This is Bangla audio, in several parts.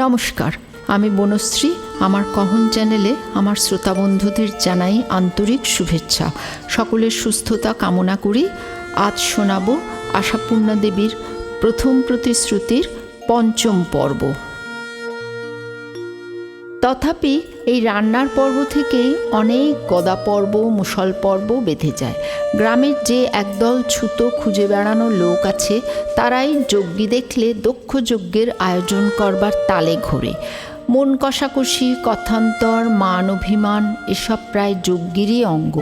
নমস্কার, আমি বনশ্রী। আমার কহন চ্যানেলে আমার শ্রোতা বন্ধুদের জানাই আন্তরিক শুভেচ্ছা। সকলের সুস্থতা কামনা করি। আজ শোনাব আশাপূর্ণা দেবীর প্রথম প্রতিশ্রুতির পঞ্চম পর্ব। তথাপি এই রান্নার পর্ব থেকেই অনেক গদা পর্ব, মুসল পর্ব বেঁধে যায়। গ্রামের যে একদল ছুতো খুঁজে বেড়ানো লোক আছে, তারাই যজ্ঞী দেখলে দক্ষ যজ্ঞের আয়োজন করবার তালে ঘোরে। মন কষাকষি, কথান্তর, মান অভিমান এসব প্রায় যজ্ঞেরই অঙ্গ।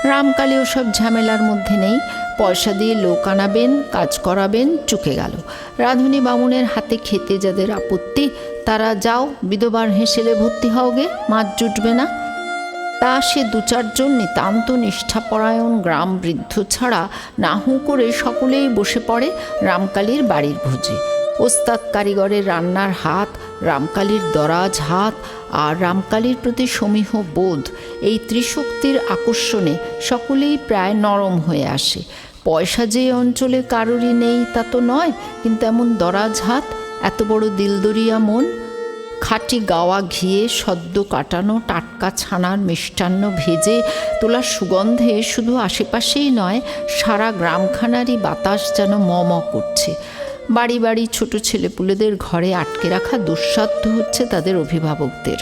রামকালী ওসব ঝামেলার মধ্যে নেই। পয়সা দিয়ে লোক আনাবেন, কাজ করাবেন, চুকে গেল। রাঁধুনি বামুনের হাতে খেতে যাদের আপত্তি, তারা যাও বিধবার হেসেলে ভর্তি হওগে, মাছ জুটবে না। তা সে দু চারজন নিতান্ত নিষ্ঠাপরায়ণ গ্রাম বৃদ্ধ ছাড়া না হু করে সকলেই বসে পড়ে রামকালীর বাড়ির ভোজে। ওস্তাদ কারিগরের রান্নার হাত, রামকালীর দরাজ হাত আর রামকালীর প্রতি সমীহ বোধ, এই ত্রিশক্তির আকর্ষণে সকলেই প্রায় নরম হয়ে আসে। পয়সা যে অঞ্চলে কারোরই নেই তা তো নয়, কিন্তু এমন দরাজ হাত, এত বড় দিলদরিয়া মন। খাঁটি গাওয়া ঘিয়ে সদ্য কাটানো টাটকা ছানার মিষ্টান্ন ভেজে তোলার সুগন্ধে শুধু আশেপাশেই নয়, সারা গ্রামখানারই বাতাস যেন ম ম করছে। বাড়ি বাড়ি ছোট ছেলেপুলেদের ঘরে আটকে রাখা দুঃসাধ্য হচ্ছে তাদের অভিভাবকদের।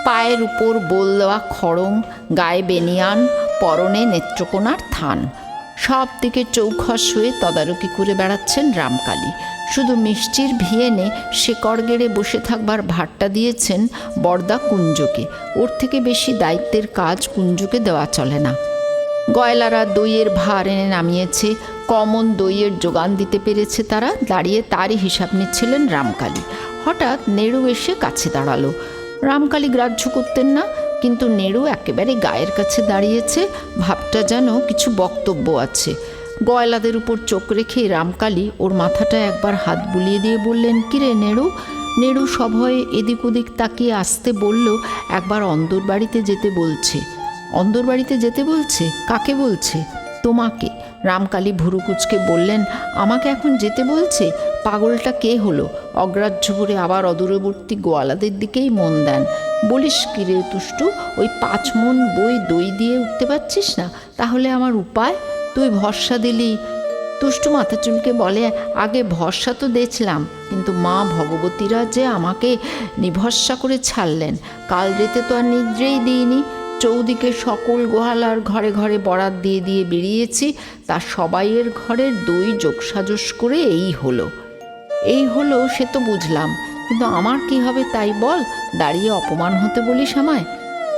পায়ের উপর বোল দেওয়া খড়ম, গায়ে বেনিয়ান, পরনে নেত্রকোনার থান, সব দিকে চৌখস হয়ে তদারকি করে বেড়াচ্ছেন রামকালী। শুধু মিষ্টির ভিয়েনে শেকড় গেড়ে বসে থাকবার ভারটা দিয়েছেন বরদা কুঞ্জকে। ওর থেকে বেশি দায়িত্বের কাজ কুঞ্জকে দেওয়া চলে না। গয়লারা দইয়ের ভার এনে নামিয়েছে, কমন দইয়ের যোগান দিতে পেরেছে তারা। দাঁড়িয়ে তারই হিসাব নিচ্ছিলেন রামকালী। হঠাৎ নেড়ু এসে কাছে দাঁড়ালো। রামকালী গ্রাহ্য করতেন না, কিন্তু নেড়ু একেবারে গায়ের কাছে দাঁড়িয়েছে, ভাবটা যেন কিছু বক্তব্য আছে। গয়লাদের উপর চোখ রেখে রামকালী ওর মাথাটা একবার হাত বুলিয়ে দিয়ে বললেন, কিরে নেড়ু? নেড়ু সভয়ে এদিক ওদিক তাকিয়ে আসতে বলল, একবার অন্দর বাড়িতে যেতে বলছে। অন্দর বাড়িতে যেতে বলছে? কাকে বলছে? তোমাকে। রামকালী ভুরু কুঁচকে বললেন, আমাকে এখন যেতে বলছে? পাগলটা কে হলো? অগ্রাহ্য করে আবার অদূরবর্তী গোয়ালাদের দিকেই মন দেন। বলিস কিরে তুষ্টু, ওই 5 মণ বই দই দিয়ে উঠতে পারছিস না? তাহলে আমার উপায়? তুই ভরসা দিলি। তুষ্টু মাথা চুলকে বলে, আগে ভরসা তো দেখলাম, কিন্তু মা ভগবতীরা যে আমাকে নিভরসা করে ছাড়লেন। কাল রাতে তো আর নিদ্রেই দিইনি। চৌদিকে সকল গোহালার ঘরে ঘরে বরাত দিয়ে দিয়ে বেরিয়েছি, তার সবাইয়ের ঘরের দই যোগসাজস করে এই হলো সে তো বুঝলাম, কিন্তু আমার কি হবে তাই বল? দাঁড়িয়ে অপমান হতে বলিস আমায়?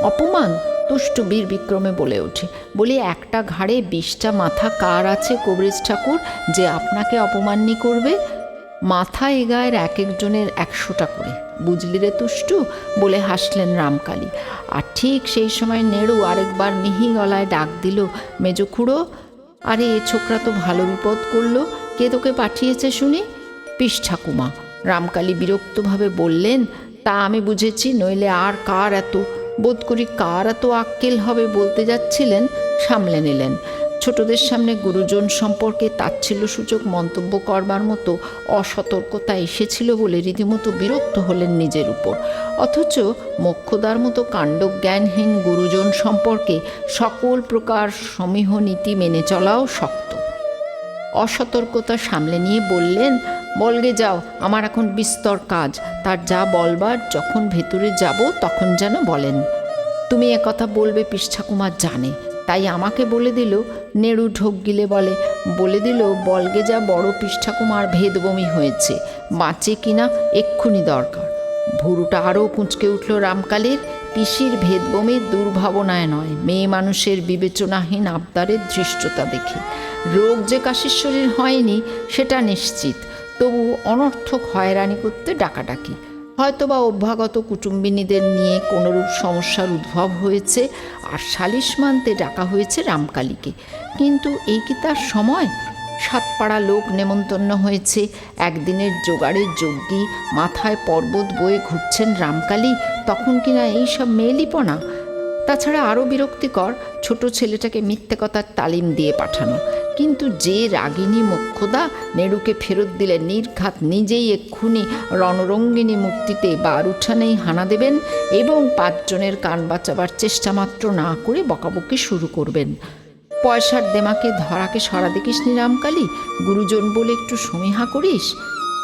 অপমান? তুষ্ট বীর বিক্রমে বলে ওঠে। বলি, একটা ঘাড়ে 20টা মাথা কার আছে কবরেজ ঠাকুর যে আপনাকে অপমানই করবে? মাথা এগায়ের এক একজনের 100টা করে, বুঝলি রে তুষ্টু? বলে হাসলেন রামকালী। আর ঠিক সেই সময় নেড়ু আরেকবার মিহি গলায় ডাক দিল, মেজো খুড়ো। আরে এ ছোকরা তো ভালো বিপদ করলো। কে তোকে পাঠিয়েছে শুনি? পিস ঠাকুমা। রামকালী বিরক্তভাবে বললেন, তা আমি বুঝেছি, নইলে আর কার এত? বোধ করি কার এত আক্কেল হবে বলতে যাচ্ছিলেন, সামলে নিলেন। ছোটদের সামনে গুরুজন সম্পর্কে তাচ্ছিল্যসূচক মন্তব্য করবার মতো অসতর্কতা এসেছিল বলে রীতিমতো বিরক্ত হলেন নিজের উপর। অথচ মোক্ষদার মতো কাণ্ডজ্ঞানহীন গুরুজন সম্পর্কে সকল প্রকার সমীহ নীতি মেনে চলাও শক্ত। অসতর্কতা সামলে নিয়ে বললেন, বলগে যাও, আমার এখন বিস্তর কাজ। তার যা বলবার যখন ভেতরে যাব তখন যেন বলেন। তুমি একথা বলবে পিস ঠাকুমা জানে, তাই আমাকে বলে দিল। নেড়ু ঢোক গিলে বলে দিল, বলগে যা বড় পিস ঠাকুমার ভেদ বমি হয়েছে, বাঁচে কিনা এক্ষুনি দরকার। ভুরুটা আরও কুঁচকে উঠল রামকালীর। পিসির ভেদ বমির দুর্ভাবনায় নয়, মেয়ে মানুষের বিবেচনাহীন আবদারের ধৃষ্টতা দেখে। রোগ যে কাশীশ্বরীর হয়নি সেটা নিশ্চিত, তবু অনর্থক হয়রানি করতে ডাকাডাকি। হয়তোবা অভ্যাগত কুটুম্বিনীদের নিয়ে কোনোরূপ সমস্যার উদ্ভব হয়েছে আর সালিশ মানতে ডাকা হয়েছে রামকালীকে। কিন্তু এই কি তার সময়? 7 পাড়া লোক নেমন্তন্ন হয়েছে, একদিনের জোগাড়ের যজ্ঞী, মাথায় পর্বত বয়ে ঘুরছেন রামকালী, তখন কিনা এইসব মেয়েলিপনা? তাছাড়া আরও বিরক্তিকর, ছোট ছেলেটাকে মিথ্যে কথার তালিম দিয়ে পাঠানো। কিন্তু যে রাগিনী মোক্ষদা নেড়ুকে ফেরত দিলে নির্ঘাত নিজেই এক্ষুনি রণরঙ্গিনী মূর্তিতে বার উঠানেই হানা দেবেন এবং 5 জনের কান বাঁচাবার চেষ্টা মাত্র না করে বকাবকি শুরু করবেন। পয়সার দেমাকে ধরাকে সরা দেখিস নি রামকালী, গুরুজন বলে একটু সমীহা করিস।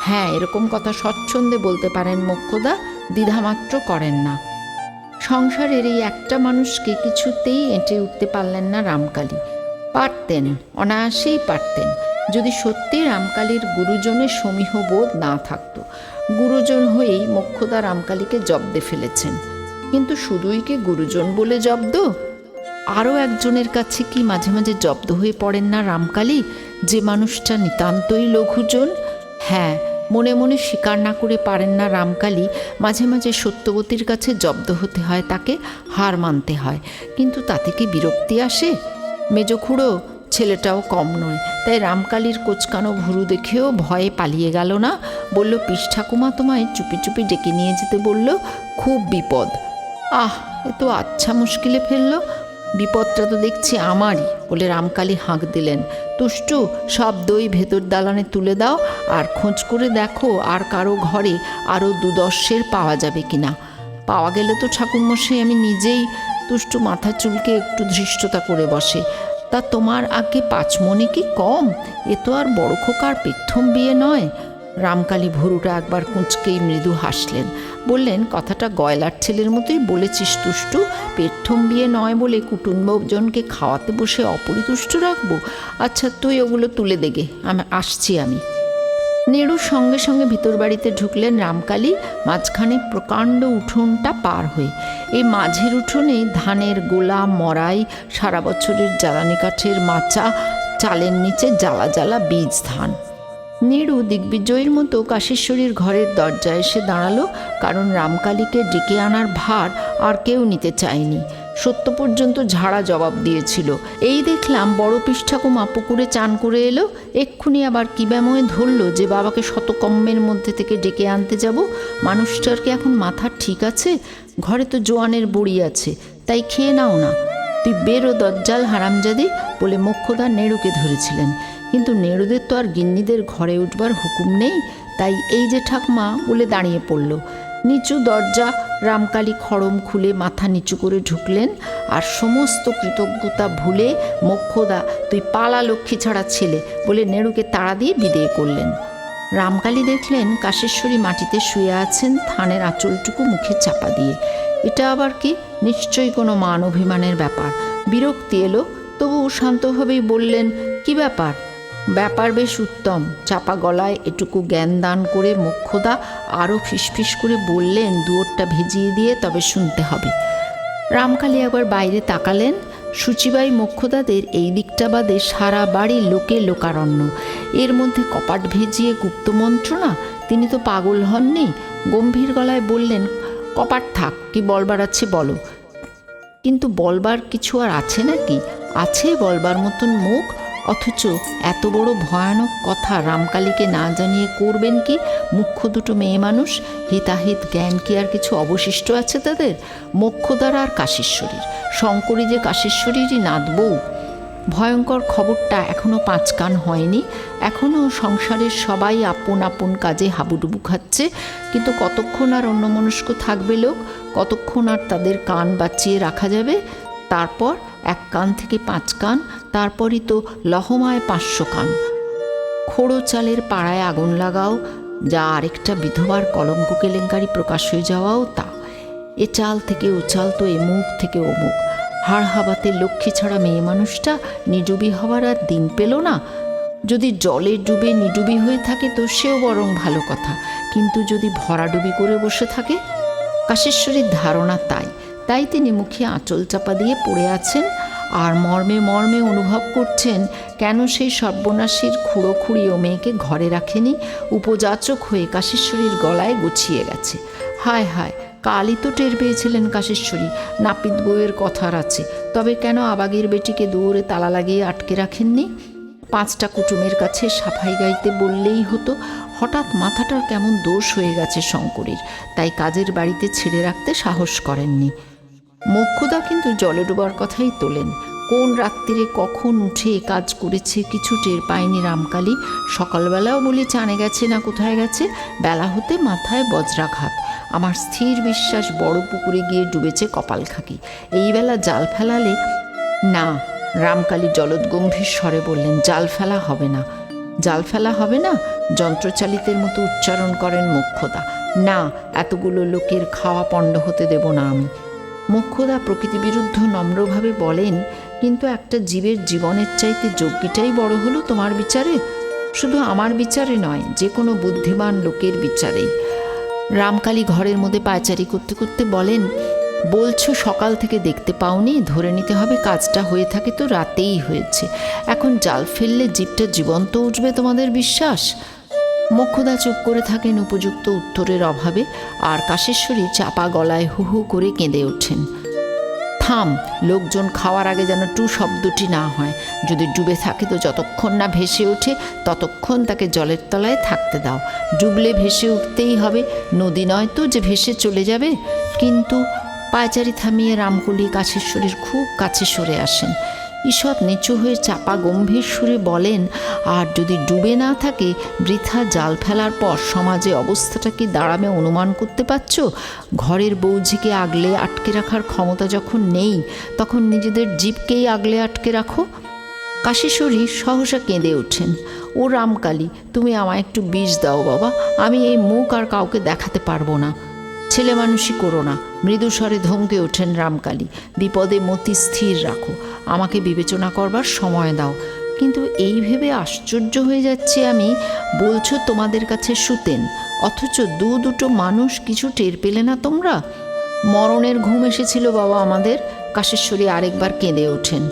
হ্যাঁ, এরকম কথা স্বচ্ছন্দে বলতে পারেন মোক্ষদা, দ্বিধামাত্র করেন না। সংসারের এই একটা মানুষকে কিছুতেই এঁটে উঠতে পারলেন না রামকালী। পারতেন, অনায়াসেই পারতেন, যদি সত্যি রামকালীর গুরুজনের সমীহ বোধ না থাকত। গুরুজন হয়েই মোক্ষদা রামকালীকে জব্দে ফেলেছেন। কিন্তু শুধুই কি গুরুজন বলে জব্দ? আরও একজনের কাছে কি মাঝে মাঝে জব্দ হয়ে পড়েন না রামকালী, যে মানুষটা নিতান্তই লঘুজন? হ্যাঁ, মনে মনে স্বীকার না করে পারেন না রামকালী, মাঝে মাঝে সত্যবতীর কাছে জব্দ হতে হয়, তাকে হার মানতে হয়। কিন্তু তাতে কি বিরক্তি আসে? মেজ খুড়ো ছেলেটাও কম নয়, তাই রামকালীর কোচকানো ভুরু দেখেও ভয়ে পালিয়ে গেল না, বলল, পিস ঠাকুমা তোমায় চুপি চুপি ডেকে নিয়ে যেতে বলল, খুব বিপদ। আহ, এ তো আচ্ছা মুশকিলে ফেলল, বিপদটা তো দেখছি আমারই, বলে রামকালী হাঁক দিলেন। তুষ্টু, সব দই ভেতর দালানে তুলে দাও, আর খোঁজ করে দেখো আর কারো ঘরে আরও 2-10 পাওয়া যাবে কিনা। পাওয়া গেলে তো ঠাকুরমশাই আমি নিজেই। তুষ্টু মাথা চুলকে একটু ধৃষ্টতা করে বসে। তা তোমার আগে 5 মণি কি কম? এ তো আর বড় খোকার প্রথম বিয়ে নয়। রামকালী ভুরুটা একবার কুঁচকেই মৃদু হাসলেন, বললেন, কথাটা গয়লার ছেলের মতোই বলেছিস তুষ্টু। প্রথম বিয়ে নয় বলে কুটুম্বজনকে খাওয়াতে বসে অপরিতুষ্ট রাখবো? আচ্ছা, তুই ওগুলো তুলে দেগে, আসছি আমি। নেড়ুর সঙ্গে সঙ্গে ভিতর বাড়িতে ঢুকলেন রামকালী, মাঝখানে প্রকাণ্ড উঠোনটা পার হয়ে। এই মাঝের উঠোনেই ধানের গোলা, মরাই, সারা বছরের জ্বালানি কাঠের মাচা, চালের নিচে জ্বালা জ্বালা বীজ ধান। নেড়ু দিগ্বিজয়ীর মতো কাশীশ্বরীর ঘরের দরজায় এসে দাঁড়ালো, কারণ রামকালীকে ডেকে আনার ভার আর কেউ নিতে চায়নি। সত্য পর্যন্ত ঝাড়া জবাব দিয়েছিল। এই দেখলাম বড় পিস ঠাকুমা পুকুরে চান করে এলো, এক্ষুনি আবার কি ব্যামোয় ধরল যে বাবাকে শতকম্মের মধ্যে থেকে ডেকে আনতে যাব। মানুষটার কি এখন মাথা ঠিক আছে? ঘরে তো জোয়ানের বড়ি আছে, তাই খেয়ে নাও না। তুই বেরো দজ্জাল হারামজাদি, বলে মোক্ষদা নেড়ুকে ধরেছিলেন। কিন্তু নেড়ুদের তো আর গিন্নিদের ঘরে উঠবার হুকুম নেই, তাই এই যে ঠাকমা বলে দাঁড়িয়ে পড়ল। নিচু দরজা। রামকালী খড়ম খুলে মাথা নিচু করে ঢুকলেন, আর সমস্ত কৃতজ্ঞতা ভুলে, মোক্ষদা তুই পালা লক্ষ্মী ছাড়া ছেলে, বলে নেড়ুকে তাড়া দিয়ে বিদেয় করলেন। রামকালী দেখলেন কাশেশ্বরী মাটিতে শুয়ে আছেন, থানের আঁচলটুকু মুখে চাপা দিয়ে। এটা আবার কি? নিশ্চয়ই কোনো মান অভিমানের ব্যাপার। বিরক্তি এলো, তবু শান্তভাবেই বললেন, কি ব্যাপার? ব্যাপার বেশ উত্তম। চাপা গলায় এটুকু জ্ঞান দান করে মোক্ষদা আরও ফিসফিস করে বললেন, দুয়োরটা ভিজিয়ে দিয়ে তবে শুনতে হবে। রামকালী একবার বাইরে তাকালেন। সূচিবাই মোক্ষদাদের এই দিকটা বাদে সারা বাড়ির লোকে লোকারণ্য। এর মধ্যে কপাট ভিজিয়ে গুপ্ত মন্ত্রণা? তিনি তো পাগল হননি। গম্ভীর গলায় বললেন, কপাট থাক, কি বলবার আছে বলো। কিন্তু বলবার কিছু আর আছে নাকি? আছে বলবার মতন মুখ, অথচ এত বড় ভয়ানক কথা রামকালীকে না জানিয়ে করবেন কি? মুখ্য দুটো মেয়ে মানুষ, হিতাহিত জ্ঞান কি আর কিছু অবশিষ্ট আছে তাদের? মোক্ষদার আর কাশীশ্বরীর। শঙ্করী যে কাশীশ্বরীরই নাতবউ। ভয়ঙ্কর খবরটা এখনও 5 কান হয়নি। এখনও সংসারের সবাই আপন আপন কাজে হাবুডুবু খাচ্ছে। কিন্তু কতক্ষণ আর অন্যমনস্ক থাকবে লোক? কতক্ষণ আর তাদের কান বাঁচিয়ে রাখা যাবে? তারপর 1 কান থেকে 5 কান, তারপরই তো লহমায় 500 কান। খোড়ো চালের পাড়ায় আগুন লাগাও, যা আরেকটা বিধবার কলঙ্ক কেলেঙ্কারি প্রকাশ হয়ে যাওয়াও তা। এ চাল থেকে ও চাল তো এ মুখ থেকে ও মুখ। হাড় হাবাতে লক্ষ্মী ছাড়া মেয়ে মানুষটা নিডুবি হওয়ার আর দিন পেল না। যদি জলে ডুবে নিডুবি হয়ে থাকে তো সেও বরং ভালো কথা, কিন্তু যদি ভরাডুবি করে বসে থাকে? কাশেশ্বরীর ধারণা তাই তিনি মুখে আঁচল চাপা দিয়ে পড়ে আছেন, আর মর্মে মর্মে অনুভব করছেন কেন সেই সর্বনাশীর খুঁড়ো খুঁড়ি ও মেয়েকে ঘরে রাখেনি। উপযাচক হয়ে কাশেশ্বরীর গলায় গুছিয়ে গেছে। হায় হায়, কালই তো টের পেয়েছিলেন কাশেশ্বরী নাপিত বউয়ের কথার আছে, তবে কেন আবাগের বেটিকে দৌড়ে তালা লাগিয়ে আটকে রাখেননি? 5টা কুটুমের কাছে সাফাই গাইতে বললেই হতো। হঠাৎ মাথাটার কেমন দোষ হয়ে গেছে শঙ্করীর, তাই কাজের বাড়িতে ছেড়ে রাখতে সাহস করেননি। মোক্ষদা কিন্তু জলে ডোবার কথাই তোলেন। কোন রাত্রিরে কখন উঠে কাজ করেছে কিছু টের পায়নি রামকালী। সকালবেলাও বলি চানে গেছে না কোথায় গেছে, বেলা হতে মাথায় বজ্রাঘাত। আমার স্থির বিশ্বাস বড় পুকুরে গিয়ে ডুবেছে কপালখাকি। এই বেলা জাল ফেলালে না। রামকালী জলদগম্ভীর স্বরে বললেন, জাল ফেলা হবে না। জাল ফেলা হবে না? যন্ত্রচালিতের মতো উচ্চারণ করেন মোক্ষদা। না, এতগুলো লোকের খাওয়া পণ্ড হতে দেব না আমি। মোক্ষদা প্রকৃতিবিরুদ্ধ নম্রভাবে বলেন, কিন্তু একটা জীবের জীবনের চাইতে যজ্ঞটাই বড় হলো তোমার বিচারে? শুধু আমার বিচারে নয়, যে কোনো বুদ্ধিমান লোকের বিচারেই। রামকালী ঘরের মধ্যে পায়চারি করতে করতে বলেন, বলছো সকাল থেকে দেখতে পাওনি, ধরে নিতে হবে কাজটা হয়ে থাকে তো রাতেই হয়েছে। এখন জাল ফেললে জীবটা জীবন্ত উঠবে তোমাদের বিশ্বাস? মোক্ষদা চুপ করে থাকেন উপযুক্ত উত্তরের অভাবে, আর কাশেশ্বরী চাপা গলায় হু হু করে কেঁদে ওঠেন। থাম, লোকজন খাওয়ার আগে যেন টু শব্দটি না হয়। যদি ডুবে থাকে তো যতক্ষণ না ভেসে ওঠে ততক্ষণ তাকে জলের তলায় থাকতে দাও। ডুবলে ভেসে উঠতেই হবে, নদী নয় তো যে ভেসে চলে যাবে। কিন্তু পায়চারি থামিয়ে রামকলি কাশেশ্বরীর খুব কাছে সরে আসেন। ঈষৎ নিচু হয়ে চাপা গম্ভীর সুরে বলেন, আর যদি ডুবে না থাকে, বৃথা জাল ফেলার পর সমাজে অবস্থাটা কি দাঁড়াবে অনুমান করতে পারছ? ঘরের বৌঝিকে আগলে আটকে রাখার ক্ষমতা যখন নেই, তখন নিজেদের জীবকেই আগলে আটকে রাখো। কাশেশ্বরী সহসা কেঁদে ওঠেন। ও রামকালী, তুমি আমায় একটু বিষ দাও বাবা, আমি এই মুখ আর কাউকে দেখাতে পারবো না। ছেলে মানুষই করো না, মৃদুস্বরে ধমকে ওঠেন রামকালী। বিপদে মতি স্থির রাখো, আমাকে বিবেচনা করবার সময় দাও। কিন্তু এই ভেবে আশ্চর্য হয়ে যাচ্ছি আমি, বলছো তোমাদের কাছে শুতেন, অথচ দুটো মানুষ কিছু টের পেলে না তোমরা? মরণের ঘুম এসেছিল বাবা আমাদের। কাশেশ্বরী আরেকবার কেঁদে ওঠেন।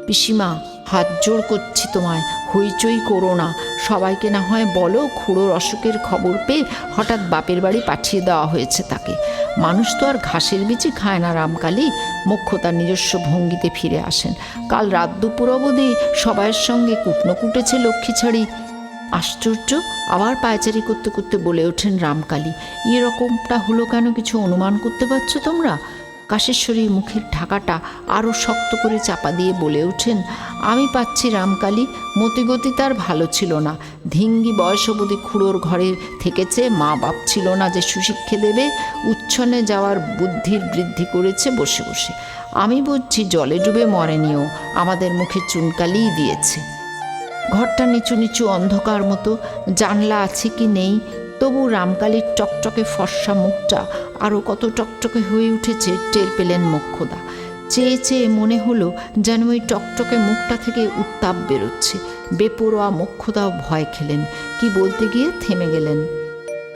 পিসিমা, হাত জোড় করছি তোমায়, হইচই করো না। সবাইকে না হয় বলো খুড়োর অসুখের খবর পেয়ে হঠাৎ বাপের বাড়ি পাঠিয়ে দেওয়া হয়েছে তাকে। মানুষ তো আর ঘাসের বিচি খায় না রামকালী। মোক্ষ তার নিজস্ব ভঙ্গিতে ফিরে আসেন। কাল রাত দুপুর অবধি সবাইয়ের সঙ্গে কুটনো কুটেছে লক্ষ্মী ছাড়ি। আশ্চর্য, আবার পায়চারি করতে করতে বলে ওঠেন রামকালী। এরকমটা হলো কেন কিছু অনুমান করতে পারছো তোমরা? কাশেশ্বরীর মুখের ঢাকাটা আরও শক্ত করে চাপা দিয়ে বলে ওঠেন, আমি পাচ্ছি রামকালী, মতিগতি তার ভালো ছিল না। ধিঙ্গি বয়স অবধি খুড়োর ঘরে থেকেছে, মা বাপ ছিল না যে সুশিক্ষে দেবে। উচ্ছনে যাওয়ার বুদ্ধির বৃদ্ধি করেছে বসে বসে। আমি বুঝছি জলে ডুবে মরেনিও, আমাদের মুখে চুনকালিই দিয়েছে। ঘরটা নিচু নিচু অন্ধকার মতো, জানলা আছে কি নেই, তবু রামকালীর টকটকে ফর্সা মুখটা আরও কত টকটকে হয়ে উঠেছে টের পেলেন মোক্ষদা। চেয়ে চেয়ে মনে হলো যেন ওই টকটকে মুখটা থেকে উত্তাপ বেরোচ্ছে। বেপরোয়া মোক্ষদাও ভয় খেলেন, কি বলতে গিয়ে থেমে গেলেন।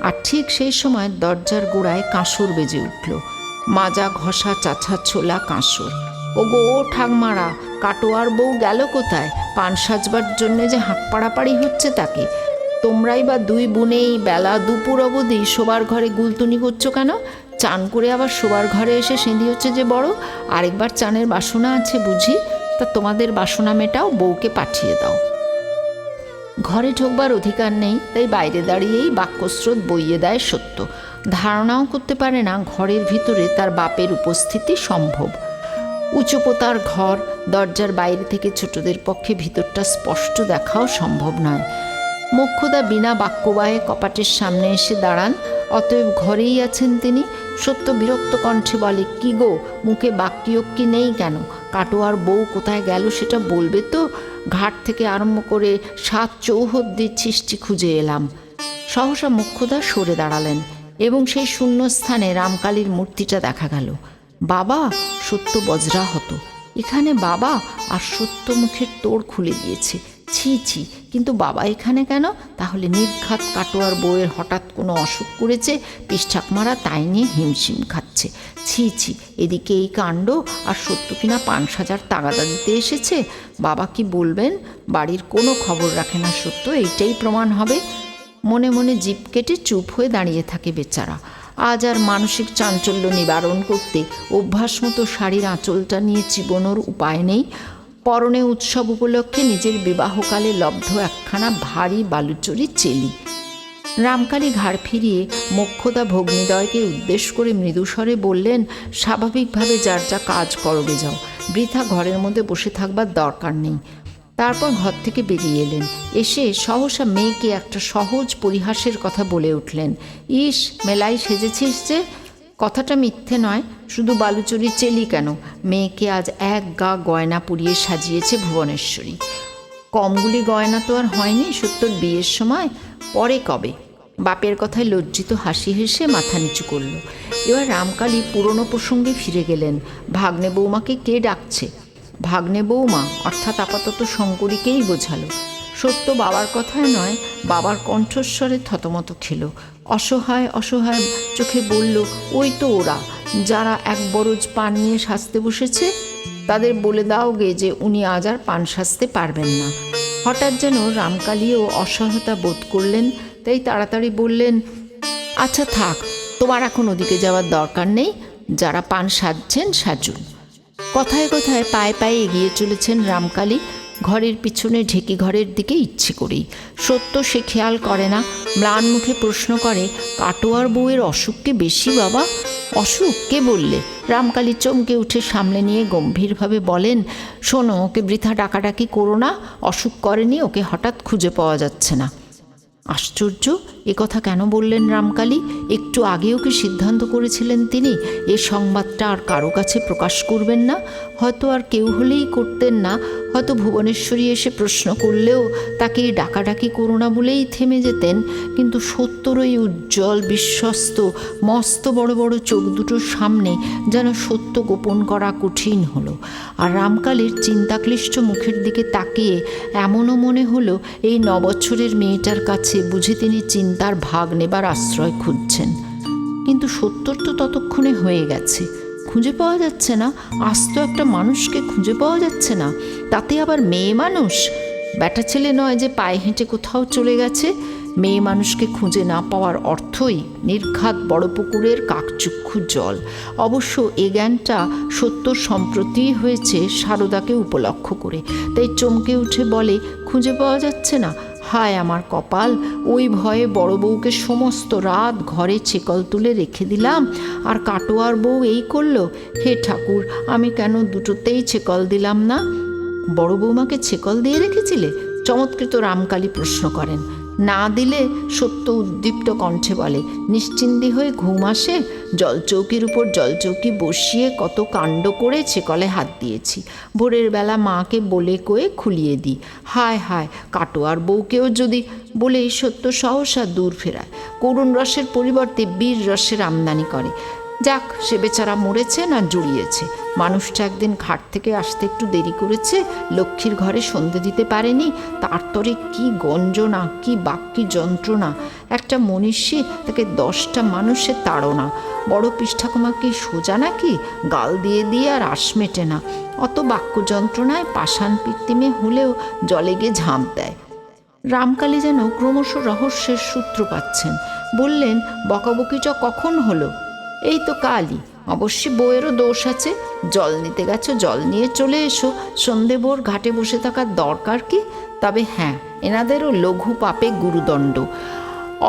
আর ঠিক সেই সময় দরজার গোড়ায় কাঁসর বেজে উঠল। মাজা ঘষা চাছা ছোলা কাঁসর। ওগো ও ঠাকমারা, কাটোয়ার বউ গেল কোথায়? পান সাজবার জন্যে যে হাঁক পাড়াপাড়ি হচ্ছে তাকে। তোমরাই বা দুই বোনেই বেলা দুপুর অবধি শোবার ঘরে গুলতুনি করছো কেন? চান করে আবার শোবার ঘরে এসে সেঁধি হচ্ছে যে বড়। আরেকবার চানের বাসনা আছে বুঝি? তা তোমাদের বাসনা মেটাও, বউকে পাঠিয়ে দাও। ঘরে ঢোকবার অধিকার নেই, তাই বাইরে দাঁড়িয়েই বাক্যস্রোত বইয়ে দেয় সত্য। ধারণাও করতে পারে না ঘরের ভিতরে তার বাপের উপস্থিতি সম্ভব। উঁচু পোতার ঘর, দরজার বাইরে থেকে ছোটদের পক্ষে ভিতরটা স্পষ্ট দেখাও সম্ভব নয়। মোক্ষদা বিনা বাক্যবায়ে কপাটের সামনে এসে দাঁড়ান। অতএব ঘরেই আছেন তিনি। সত্য বিরক্ত কণ্ঠে বলে, কি গো, মুখে বাক্যকি নেই কেন? কাটোয়ার বউ কোথায় গেল সেটা বলবে তো? ঘাট থেকে আরম্ভ করে 7 চৌহদ্দির সৃষ্টি খুঁজে এলাম। সহসা মোক্ষদা সরে দাঁড়ালেন এবং সেই শূন্য স্থানে রামকালীর মূর্তিটা দেখা গেল। বাবা! সত্য বজ্রাহত। এখানে বাবা? আর সত্য মুখের তোড় খুলে দিয়েছে। ছি ছি, কিন্তু বাবা এখানে কেন? তাহলে নির্ঘাত কাটোয়ার বউয়ের হঠাৎ কোনো অসুখ করেছে, পিষ্ঠাকমারা তাই নিয়ে হিমশিম খাচ্ছে। ছি ছি, এদিকে এই কাণ্ড, আর সত্য কিনা পান সাজার তাগাদা দিতে এসেছে। বাবা কি বলবেন? বাড়ির কোনো খবর রাখে না সত্য, এইটাই প্রমাণ হবে। মনে মনে জিভ কেটে চুপ হয়ে দাঁড়িয়ে থাকে বেচারা। আজ আর মানসিক চাঞ্চল্য নিবারণ করতে অভ্যাস মতো শাড়ির আঁচলটা নিয়ে চিবোনোর উপায় নেই। পরনে উৎসব উপলক্ষে নিজের বিবাহকালে লব্ধ একখানা ভারী বালুচরি চেলি। রামকালী ঘাড় ফিরিয়ে মোক্ষদা ভগ্নীদ্বয়কে উদ্দেশ্য করে মৃদুস্বরে বললেন, স্বাভাবিকভাবে যার যা কাজ করবে যাও। বৃথা ঘরের মধ্যে বসে থাকবার দরকার নেই। তারপর ঘর থেকে বেরিয়ে এলেন। এসে সহসা মেয়েকে একটা সহজ পরিহাসের কথা বলে উঠলেন, ইস মেলাই সেজেছিস যে। কথাটা মিথ্যে নয়, শুধু বালুচুরি চেলি কেন, মেয়েকে আজ এক গা গয়না পরিয়ে সাজিয়েছে ভুবনেশ্বরী। কমগুলি গয়না তো আর হয়নি সত্যর বিয়ের সময়, পরে কবে। বাপের কথায় লজ্জিত হাসি হেসে মাথা নিচু করল। এবার রামকালী পুরনো প্রসঙ্গে ফিরে গেলেন। ভাগ্নে বৌমাকে কে ডাকছে? ভাগ্নে বৌমা অর্থাৎ আপাতত শঙ্করীকেই বোঝালো। সত্য বাবার কথায় নয়, বাবার কণ্ঠস্বরে থতমত খেল। অসহায় অসহায় চোখে বলল, ওই তো ওরা, যারা এক বরজ পান নিয়ে সাজতে বসেছে। তাদের বলে দাও গে যে উনি আজ আর পান সাজতে পারবেন না। হঠাৎ যেন রামকালীও অসহায়তা বোধ করলেন, তাই তাড়াতাড়ি বললেন, আচ্ছা থাক, তোমার এখন ওদিকে যাওয়ার দরকার নেই, যারা পান সাজছেন সাজুন। কথায় কথায় পায়ে পায়ে এগিয়ে চলেছেন রামকালী, ঘরের পিছনে ঢেকি ঘরের দিকে ইচ্ছে করেই। সত্য সে খেয়াল করে না, ম্লান মুখে প্রশ্ন করে, কাটোয়ার বউয়ের অসুখ কি বেশি বাবা? অসুখ কে বললে? রামকালী চমকে উঠে সামলে নিয়ে গম্ভীরভাবে বলেন, শোনো, ওকে বৃথা ডাকাডাকি করো না, অসুখ করেনি, ওকে হঠাৎ খুঁজে পাওয়া যাচ্ছে না। আশ্চর্য, এ কথা কেন বললেন রামকালী? একটু আগেও কি সিদ্ধান্ত করেছিলেন তিনি এ সংবাদটা আর কারো কাছে প্রকাশ করবেন না? হয়তো আর কেউ হলেই করতেন না, হয়তো ভুবনেশ্বরী এসে প্রশ্ন করলেও তাকে ডাকাডাকি করো না বলেই থেমে যেতেন। কিন্তু সত্যর ওই উজ্জ্বল বিশ্বস্ত মস্ত বড় বড় চোখ দুটোর সামনে যেন সত্য গোপন করা কঠিন হলো। আর রামকালীর চিন্তাক্লিষ্ট মুখের দিকে তাকিয়ে এমনও মনে হলো এই 9 বছরের মেয়েটার কাছে বুঝি তিনি চিন্তার ভাগ নেবার আশ্রয় খুঁজছেন। কিন্তু সত্তর তো ততক্ষণে হয়ে গেছে, খুঁজে পাওয়া যাচ্ছে না। আস্ত একটা মানুষকে খুঁজে পাওয়া যাচ্ছে না, তাতে আবার মেয়ে মানুষ। ব্যাটা ছেলে নয় যে পায়ে হেঁটে কোথাও চলে গেছে। মেয়ে মানুষকে খুঁজে না পাওয়ার অর্থই নির্ঘাত বড় পুকুরের কাকচক্ষু জল। অবশ্য এ জ্ঞানটা সত্যর সম্প্রতি হয়েছে সারদাকে উপলক্ষ করে, তাই চমকে উঠে বলে, খুঁজে পাওয়া যাচ্ছে না? হায় আমার কপাল! ওই ভয়ে বড় বউকে সমস্ত রাত ঘরে ছেকল তুলে রেখে দিলাম, আর কাটোয়ার বউ এই করল। হে ঠাকুর, আমি কেন দুটোতেই ছেকল দিলাম না? বড় বৌমাকে ছেকল দিয়ে রেখেছিলে? চমৎকৃত রামকালী প্রশ্ন করেন। না দিলে সত্য উদ্দীপ্ত কণ্ঠে বলে, নিশ্চিন্তি হয়ে ঘুম আসে? জলচৌকির উপর জলচৌকি বসিয়ে কত কাণ্ড করে ছেকলে হাত দিয়েছি। ভোরের বেলা মাকে বলে কয়ে খুলিয়ে দিই। হায় হায়, কাটোয়ার বউকেও যদি! বলেই সত্য সহসা দূর ফেরায়, করুণ রসের পরিবর্তে বীর রসের আমদানি করে। যাক, সে বেচারা মরেছে না জুড়িয়েছে। মানুষটা একদিন ঘাট থেকে আসতে একটু দেরি করেছে, লক্ষ্মীর ঘরে সন্ধে দিতে পারেনি, তার তরে কি গঞ্জনা, কি বাক্যি যন্ত্রণা। একটা মনীষী, তাকে 10টা মানুষের তাড়না। বড় পৃষ্ঠাকমা কি সোজা নাকি? গাল দিয়ে দিয়ে আর আশ মেটে না। অত বাক্য যন্ত্রণায় পাষাণ পিত্তিমে হলেও জলে গিয়ে ঝাঁপ দেয়। রামকালী যেন ক্রমশ রহস্যের সূত্র পাচ্ছেন। বললেন, বকাবকিটা কখন হলো? এই তো কালই। অবশ্যই বউয়েরও দোষ আছে। জল নিতে গেছো, জল নিয়ে চলে এসো। সন্ধে ভোর ঘাটে বসে থাকার দরকার কি? তবে হ্যাঁ, এনাদেরও লঘু পাপে গুরুদণ্ড।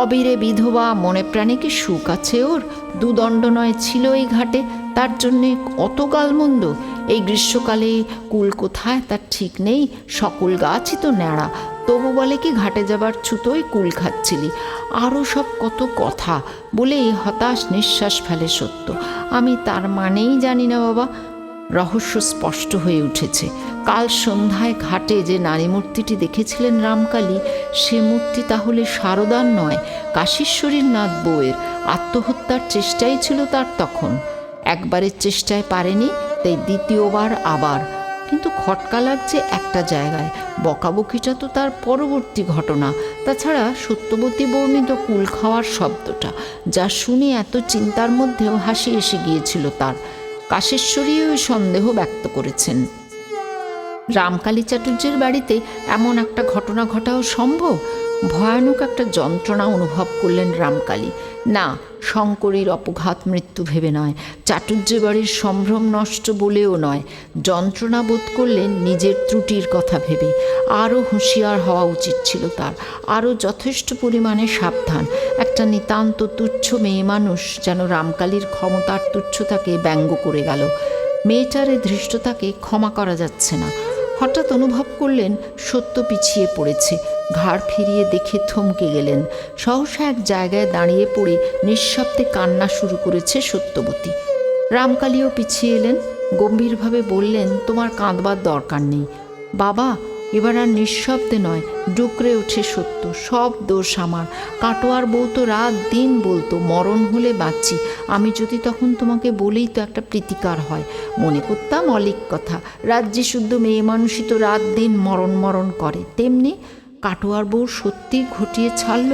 অবিরে বিধবা, মনে প্রাণে কি সুখ আছে ওর? 2 দণ্ড নয় ছিল এই ঘাটে, তার জন্যে অত গালমন্দ। এই গ্রীষ্মকালে কুল কোথায় তার ঠিক নেই, সকল গাছই তো ন্যাড়া, তবু বলে কি ঘাটে যাবার ছুতোয় কুল খাচ্ছিলি। আরও সব কত কথা বলেই হতাশ নিঃশ্বাস ফেলে সত্য। আমি তার মানেই জানি না বাবা। রহস্য স্পষ্ট হয়ে উঠেছে। কাল সন্ধ্যায় ঘাটে যে নারী মূর্তিটি দেখেছিলেন রামকালী, সে মূর্তি তাহলে সারদার নয়, কাশীশ্বরীর নাথ বউয়ের। আত্মহত্যার চেষ্টাই ছিল তার তখন। একবারের চেষ্টায় পারেনি, তাই দ্বিতীয়বার আবার। কিন্তু খটকা লাগছে একটা জায়গায়, বকাবকিটা তো তার পরবর্তী ঘটনা। তাছাড়া সত্যবতী বর্ণিত কুল খাওয়ার শব্দটা, যা শুনে এত চিন্তার মধ্যেও হাসি এসে গিয়েছিল তার। কাশেশ্বরীও সন্দেহ ব্যক্ত করেছেন, রামকালী চাটুর্যের বাড়িতে এমন একটা ঘটনা ঘটাও সম্ভব? ভয়ানক একটা যন্ত্রণা অনুভব করলেন রামকালী। না, শঙ্করীর অপঘাত মৃত্যু ভেবে নয়, চাটুর্য বাড়ির সম্ভ্রম নষ্ট বলেও নয়। যন্ত্রণা বোধ করলেন নিজের ত্রুটির কথা ভেবে। আরও হুঁশিয়ার হওয়া উচিত ছিল তার, আরও যথেষ্ট পরিমাণে সাবধান। একটা নিতান্ত তুচ্ছ মেয়ে মানুষ যেন রামকালীর ক্ষমতার তুচ্ছতাকে ব্যঙ্গ করে গেল। মেয়েটার এই ধৃষ্টতাকে ক্ষমা করা যাচ্ছে না। হঠাৎ অনুভব করলেন সত্য পিছিয়ে পড়েছে। ঘাড় ফিরিয়ে দেখে থমকে গেলেন। সহসা এক জায়গায় দাঁড়িয়ে পড়ে নিঃশব্দে কান্না শুরু করেছে সত্যবতী। রামকালীও পিছিয়ে এলেন, গম্ভীরভাবে বললেন, তোমার কাঁদবার দরকার নেই। বাবা, এবার আর নিঃশব্দে নয়, ডুকরে ওঠে সত্য, সব দোষ আমার। কাটোয়ার বউ তো রাত দিন বলতো মরণ হলে বাঁচি, আমি যদি তখন তোমাকে বলেই তো একটা প্রীতিকার হয়। মনে করতাম অলিক কথা, রাজ্যে শুদ্ধ মেয়ে মানুষই তো রাত দিন মরণ মরণ করে। তেমনি কাটোয়ার বউ সত্যি ঘটিয়ে ছাড়ল।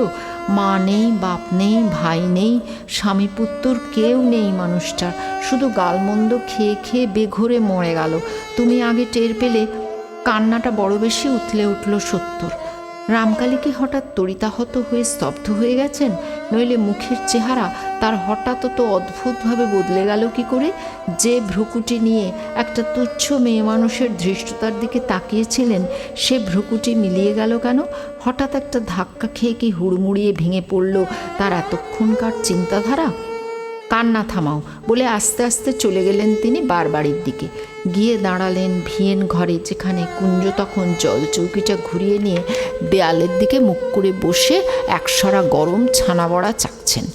মা নেই, বাপ নেই, ভাই নেই, স্বামী পুত্তর কেউ নেই মানুষটার, শুধু গালমন্দ খেয়ে খেয়ে বেঘরে মরে গেল। তুমি আগে টের পেলে? কান্নাটা বড় বেশি উথলে উঠল সত্যর। রামকালী কি হঠাৎ তড়িতাহত হয়ে স্তব্ধ হয়ে গেছেন? নইলে মুখের চেহারা তার হঠাৎ তো অদ্ভুতভাবে বদলে গেল কি করে? যে ভ্রুকুটি নিয়ে একটা তুচ্ছ মেয়ে মানুষের ধৃষ্টতার দিকে তাকিয়েছিলেন, সে ভ্রুকুটি মিলিয়ে গেল কেন? হঠাৎ একটা ধাক্কা খেয়ে কি হুড়মুড়িয়ে ভেঙে পড়ল তার এতক্ষণকার চিন্তাধারা? কান্না থামাও বলে আস্তে আস্তে চলে গেলেন তিনি বারবাড়ির দিকে। গিয়ে দাঁড়ালেন ভিয়েন ঘরে, যেখানে কুঞ্জ তখন জল চৌকিটা ঘুরিয়ে নিয়ে দেয়ালের দিকে মুখ করে বসে একসরা গরম ছানা বড়া চাকছেন।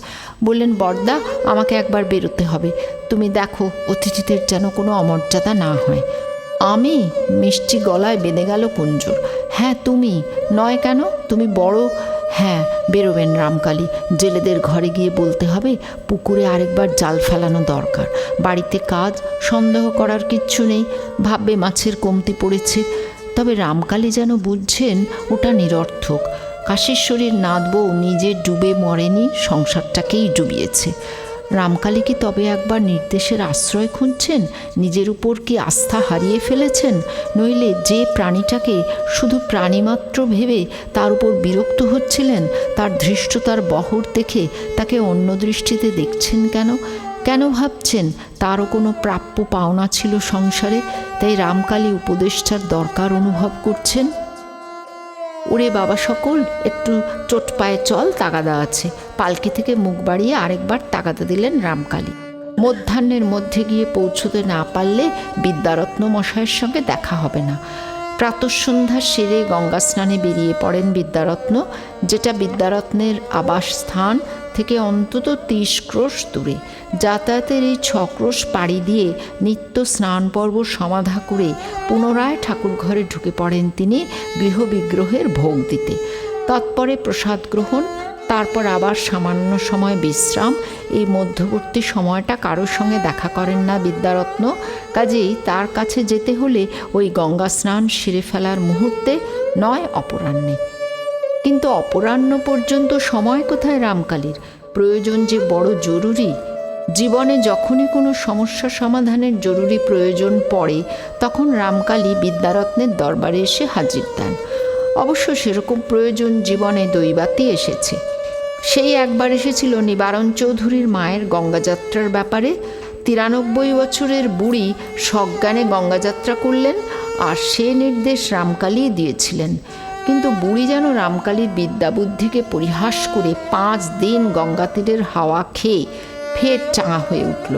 বললেন, বড়দা, আমাকে একবার বেরোতে হবে, তুমি দেখো অতিথিদের যেন কোনো অমর্যাদা না হয়। আমি? মিষ্টি গলায় বেঁধে গেল কুঞ্জর। হ্যাঁ তুমি। নয় কেন? তুমি বড়। হ্যাঁ, বেরোবেন রামকালী, জেলেদের ঘরে গিয়ে বলতে হবে পুকুরে আরেকবার জাল ফেলানো দরকার। বাড়িতে কাজ, সন্দেহ করার কিচ্ছু নেই, ভাববে মাছের কমতি পড়েছে। তবে রামকালী যেন বুঝছেন ওটা নিরর্থক। কাশীশ্বরীর নাত বউ নিজে ডুবে মরেনি, সংসারটাকেই ডুবিয়েছে। রামকালী কি তবে একবার নির্দেশের আশ্রয় খুঁজছেন? নিজের উপর কি আস্থা হারিয়ে ফেলেছেন? নইলে যে প্রাণীটাকে শুধু প্রাণীমাত্র ভেবে তার উপর বিরক্ত হচ্ছিলেন, তার ধৃষ্টতার বহর দেখে তাকে অন্য দৃষ্টিতে দেখছেন কেন? কেন ভাবছেন তারও কোনো প্রাপ্য পাওনা ছিল সংসারে, তাই রামকালী উপদেষ্টার দরকার অনুভব করছেন? ওরে বাবা সকল, একটু চোট পায়ে চল, তাগাদা আছে। পালকি থেকে মুখ বাড়িয়ে আরেকবার তাগাদা দিলেন রামকালী। মধ্যাহ্নের মধ্যে গিয়ে পৌঁছতে না পারলে বিদ্যারত্ন মশাইয়ের সঙ্গে দেখা হবে না। প্রাতঃসন্ধ্যা সেরে গঙ্গা স্নানে বেরিয়ে পড়েন বিদ্যারত্ন, যেটা বিদ্যারত্নের আবাসস্থান থেকে অন্তত 30 ক্রোশ দূরে। যাতায়াতের এই 6 ক্রোশ পাড়ি দিয়ে নিত্য স্নান পর্ব সমাধা করে পুনরায় ঠাকুর ঘরে ঢুকে পড়েন তিনি গৃহবিগ্রহের ভোগ দিতে। তৎপরে প্রসাদ গ্রহণ, তারপর আবার সামান্য সময় বিশ্রাম। এই মধ্যবর্তী সময়টা কারোর সঙ্গে দেখা করেন না বিদ্যারত্ন, কাজেই তার কাছে যেতে হলে ওই গঙ্গা স্নান সেরে ফেলার মুহূর্তে, নয় অপরাহ্নে। কিন্তু অপরাহ্ন পর্যন্ত সময় কোথায় রামকালীর? প্রয়োজন যে বড় জরুরি। জীবনে যখনই কোনো সমস্যা সমাধানের জরুরি প্রয়োজন পড়ে, তখন রামকালী বিদ্যারত্নের দরবারে এসে হাজির দেন। অবশ্য সেরকম প্রয়োজন জীবনে দৈবাতই এসেছে। সেই একবার এসেছিল নিবারণ চৌধুরীর মায়ের গঙ্গাযাত্রার ব্যাপারে। 93 বছরের বুড়ি সজ্ঞানে গঙ্গাযাত্রা করলেন, আর সে নির্দেশ রামকালী দিয়েছিলেন। কিন্তু বুড়ি যেন রামকালীর বিদ্যাবুদ্ধিকে পরিহাস করে 5 দিন গঙ্গা তীরের হাওয়া খেয়ে ফের চাঙা হয়ে উঠল।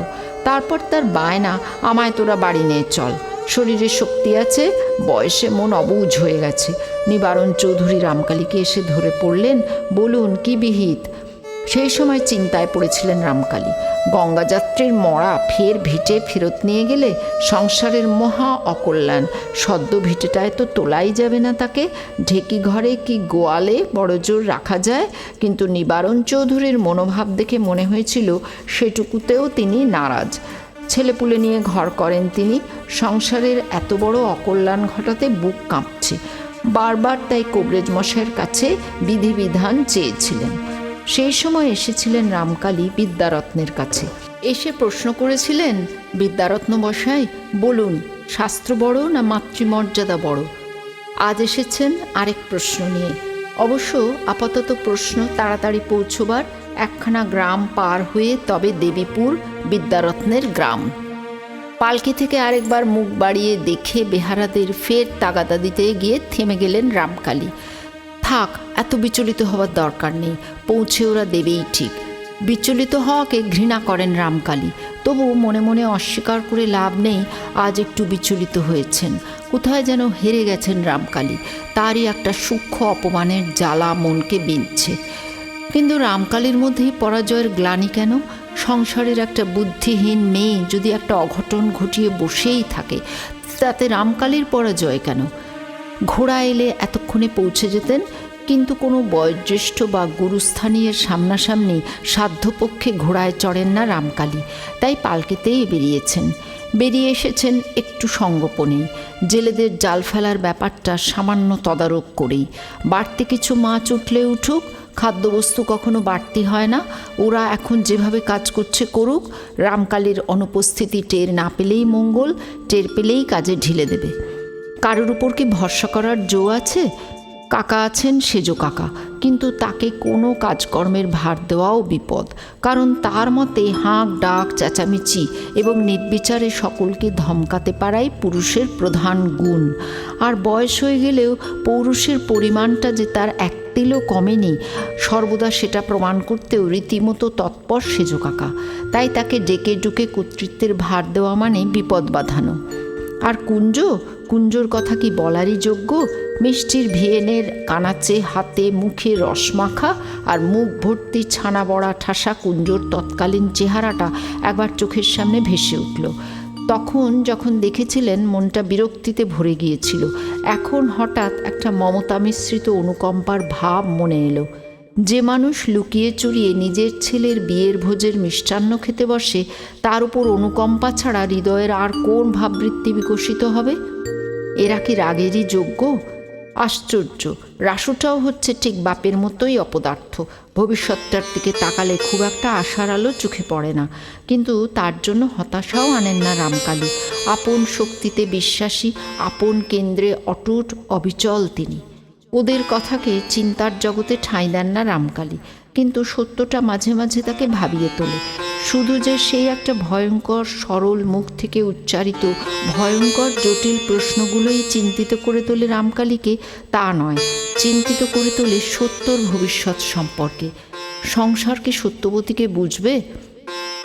তারপর তার বায়না, আমায় তোরা বাড়ি নিয়ে চল, শরীরে শক্তি আছে, বয়সে মন অবুঝ হয়ে গেছে। নিবারণ চৌধুরী রামকালীকে এসে ধরে পড়লেন, বলুন কি বিহিত? সেই সময় চিন্তায় পড়েছিলেন রামকালী। গঙ্গাযাত্রীর মরা ফের ভিটে ফেরত নিয়ে গেলে সংসারের মহা অকল্যাণ। সদ্য ভিটেটায় তো তোলাই যাবে না তাকে, ঢেকি ঘরে কি গোয়ালে বড় জোর রাখা যায়। কিন্তু নিবারণ চৌধুরীর মনোভাব দেখে মনে হয়েছিল সেটুকুতেও তিনি নারাজ। ছেলেপুলে নিয়ে ঘর করেন তিনি, সংসারের এত বড় অকল্যাণ ঘটাতে বুক কাঁপছে। বারবার তাই কবরেজ মশাইয়ের কাছে বিধিবিধান চেয়েছিলেন। সেই সময় এসেছিলেন রামকালী বিদ্যারত্নের কাছে। এসে প্রশ্ন করেছিলেন, বিদ্যারত্ন মশাই বলুন, শাস্ত্র বড় না মাতৃমর্যাদা বড়? আজ এসেছেন আরেক প্রশ্ন নিয়ে। অবশ্য আপাতত প্রশ্ন তাড়াতাড়ি পৌঁছবার। একখানা গ্রাম পার হয়ে তবে দেবীপুর বিদ্যারত্নের গ্রাম। পালকি থেকে আরেকবার মুখ বাড়িয়ে দেখে বেহারাদের ফের তাগাদা দিতে গিয়ে থেমে গেলেন রামকালী। থাক, এত বিচলিত হওয়ার দরকার নেই, পৌঁছে ওরা দেবেই ঠিক। বিচলিত হওয়াকে ঘৃণা করেন রামকালী, তবু মনে মনে অস্বীকার করে লাভ নেই, আজ একটু বিচলিত হয়েছেন। কোথায় যেন হেরে গেছেন রামকালী, তারই একটা সূক্ষ্ম অপমানের জ্বালা মনকে বিঁধছে। কিন্তু রামকালীর মধ্যেই পরাজয়ের গ্লানি কেন? সংসারের একটা বুদ্ধিহীন মেয়ে যদি একটা অঘটন ঘটিয়ে বসেই থাকে, তাতে রামকালীর পরাজয় কেন? ঘোড়া এলে এতক্ষণে পৌঁছে যেতেন, কিন্তু কোনো বয়োজ্যেষ্ঠ বা গুরুস্থানীয় সামনাসামনি সাধ্যপক্ষে ঘোড়ায় চড়েন না রামকালী, তাই পালকিতেই বেরিয়েছেন। বেরিয়ে এসেছেন একটু সঙ্গোপনেই, জেলেদের জাল ফেলার ব্যাপারটা সামান্য তদারক করেই। বাড়তি কিছু মাছ উঠলে উঠুক, খাদ্যবস্তু কখনো বাড়তি হয় না, ওরা এখন যেভাবে কাজ করছে করুক। রামকালীর অনুপস্থিতি টের না পেলেই মঙ্গল, টের পেলেই কাজে ঢিলে দেবে। কারোর উপর কি ভরসা করার জো আছে? কাকা আছেন সেজো কাকা, কিন্তু তাকে কোনো কাজকর্মের ভার দেওয়াও বিপদ, কারণ তার মতে হাঁক ডাক চেঁচামেচি এবং নির্বিচারে সকলকে ধমকাতে পারাই পুরুষের প্রধান গুণ। আর বয়স হয়ে গেলেও পৌরুষের পরিমাণটা যে তার এক তিলও কমেনি, সর্বদা সেটা প্রমাণ করতেও রীতিমতো তৎপর সেজো কাকা। তাই তাকে ডেকে ডুকে কর্তৃত্বের ভার দেওয়া মানে বিপদ বাঁধানো। আর কুঞ্জর কথা কি বলারই যোগ্য? মিষ্টির ভিয়েনের কানাচে হাতে মুখে রসমাখা আর মুখ ভর্তি ছানা বড়া ঠাসা কুঞ্জর তৎকালীন চেহারাটা একবার চোখের সামনে ভেসে উঠল। তখন যখন দেখেছিলেন মনটা বিরক্তিতে ভরে গিয়েছিল, এখন হঠাৎ একটা মমতা মিশ্রিত অনুকম্পার ভাব মনে এলো। যে মানুষ লুকিয়ে চুরিয়ে নিজের ছেলের বিয়ের ভোজের মিষ্টান্ন খেতে বসে, তার উপর অনুকম্পা ছাড়া হৃদয়ের আর কোন ভাববৃত্তি বিকশিত হবে? এরা কি রাগেরই যোগ্য? আশ্চর্য, রাসুটাও হচ্ছে ঠিক বাপের মতোই অপদার্থ। ভবিষ্যৎটার দিকে তাকালে খুব একটা আশার আলো চোখে পড়ে না, কিন্তু তার জন্য হতাশাও আনেন না রামকালী। আপন শক্তিতে বিশ্বাসী, আপন কেন্দ্রে অটুট অবিচল তিনি। ওদের কথাকে চিন্তার জগতে ঠাঁই দেন না রামকালী, কিন্তু সত্যটা মাঝে মাঝে তাকে ভাবিয়ে তোলে। শুধু যে সেই একটা ভয়ঙ্কর সরল মুখ থেকে উচ্চারিত ভয়ঙ্কর জটিল প্রশ্নগুলোই চিন্তিত করে তোলে রামকালীকে, তা নয়, চিন্তিত করে তোলে সত্যর ভবিষ্যৎ সম্পর্কে। সংসার কি সত্যবতীকে বুঝবে?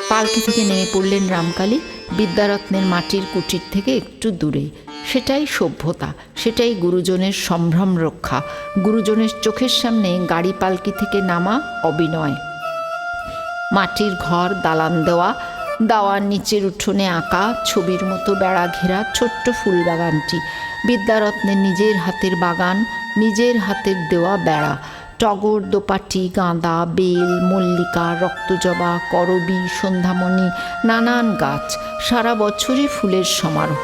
পালকি থেকে নেমে পড়লেন রামকালী, বিদ্যারত্নের মাটির কুটির থেকে একটু দূরে। সেটাই সভ্যতা, সেটাই গুরুজনের সম্ভ্রম রক্ষা। গুরুজনের চোখের সামনে গাড়ি পালকি থেকে নামা অবিনয়। মাটির ঘর, দালান দেওয়া, দাওয়ার নিচের উঠোনে আঁকা ছবির মতো বেড়া ঘেরা ছোট্ট ফুলবাগানটি বিদ্যারত্নের নিজের হাতের বাগান, নিজের হাতের দেওয়া বেড়া। টগর, দোপাটি, গাঁদা, বেল, মল্লিকা, রক্তজবা, করবী, সন্ধ্যামণি, নানান গাছ, সারা বছরই ফুলের সমারোহ।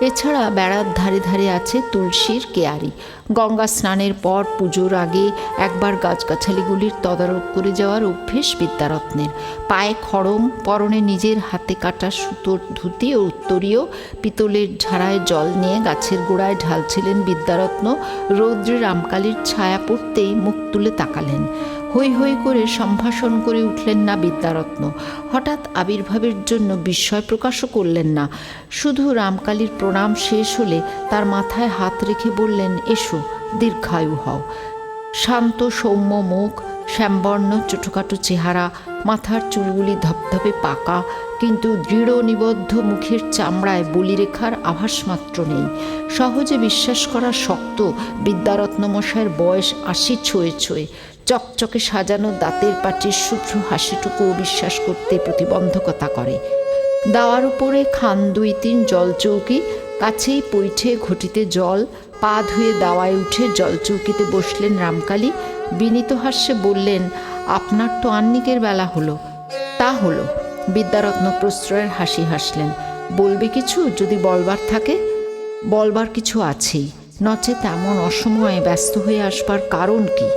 এছাড়া বেড়ার ধারে ধারে আছে তুলসীর কেয়ারি। গঙ্গা স্নানের পর পুজোর আগে একবার গাছগাছালিগুলির তদারক করে যাওয়ার অভ্যেস বিদ্যারত্নের। পায়ে খড়ম, পরনে নিজের হাতে কাটা সুতোর ধুতি ও উত্তরীয়, পিতলের ঝাড়ায় জল নিয়ে গাছের গোড়ায় ঢালছিলেন বিদ্যারত্ন। রৌদ্রে রামকালীর ছায়া পড়তেই মুখ তুলে তাকালেন। হৈ হৈ করে সম্ভাষণ করে উঠলেন না বিদ্যারত্ন, হঠাৎ আবির্ভাবের জন্য বিস্ময় প্রকাশও করলেন না। শুধু রামকালীর প্রণাম শেষ হলে তার মাথায় হাত রেখে বললেন, এসো, দীর্ঘায়ু হও। শান্ত সৌম্য মুখ, শ্যামবর্ণ ছোটোখাটো চেহারা, মাথার চুলগুলি ধপধপে পাকা, কিন্তু দৃঢ় নিবদ্ধ মুখের চামড়ায় বলিরেখার আভাস মাত্র নেই। সহজে বিশ্বাস করা শক্ত, বিদ্যারত্ন মশাইয়ের বয়স ৮০ ছুঁয়ে ছুঁয়ে। চকচকে সাজানো দাঁতের পাটির শুভ্র হাসিটুকুও বিশ্বাস করতে প্রতিবন্ধকতা করে। দাওয়ার উপরে খান ২-৩ জলচৌকি, কাছেই পৈঠে ঘটিতে জল। পা ধুয়ে দাওয়ায় উঠে জলচৌকিতে বসলেন রামকালী। বিনীত হাস্যে বললেন, আপনার তো আহ্নিকের বেলা হলো। তা হলো। বিদ্যারত্ন প্রশ্রয়ের হাসি হাসলেন। বলবে কিছু? যদি বলবার থাকে। বলবার কিছু আছেই, নচেত এমন অসময়ে ব্যস্ত হয়ে আসবার কারণ কি?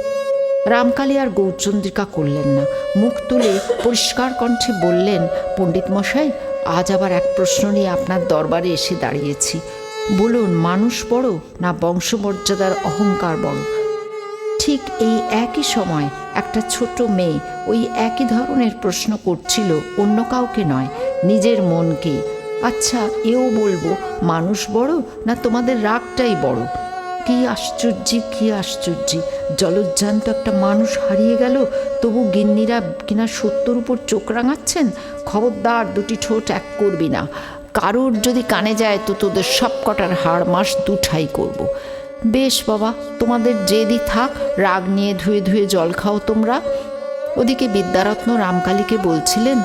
রামকালী আর গৌরচন্দ্রিকা করলেন না, মুখ তুলে পরিষ্কার কণ্ঠে বললেন, পণ্ডিত মশাই, আজ আবার এক প্রশ্ন নিয়ে আপনার দরবারে এসে দাঁড়িয়েছি। বলুন, মানুষ বড় না বংশমর্যাদার অহংকার বড়? ঠিক এই একই সময় একটা ছোট মেয়ে ওই একই ধরনের প্রশ্ন করছিল, অন্য কাউকে নয়, নিজের মনকে। আচ্ছা, এও বলবো, মানুষ বড় না তোমাদের রাগটাই বড়? কি আশ্চর্য, কি আশ্চর্য! জলজ্জান্ত একটা মানুষ হারিয়ে গেল, তবু গিন্নিরা কিনা সত্যর উপর চোখ রাঙাচ্ছেন। খবরদার, দুটি ঠোঁট এক করবি না। কারুর যদি কানে যায় তো তোদের সব কটার হাড় মাস দুঠাই করব। বেশ বাবা, তোমাদের জেদি থাক, রাগ নিয়ে ধুয়ে ধুয়ে জল খাও তোমরা। ওদিকে বিদ্যারত্ন রামকালীকে বলছিলেন,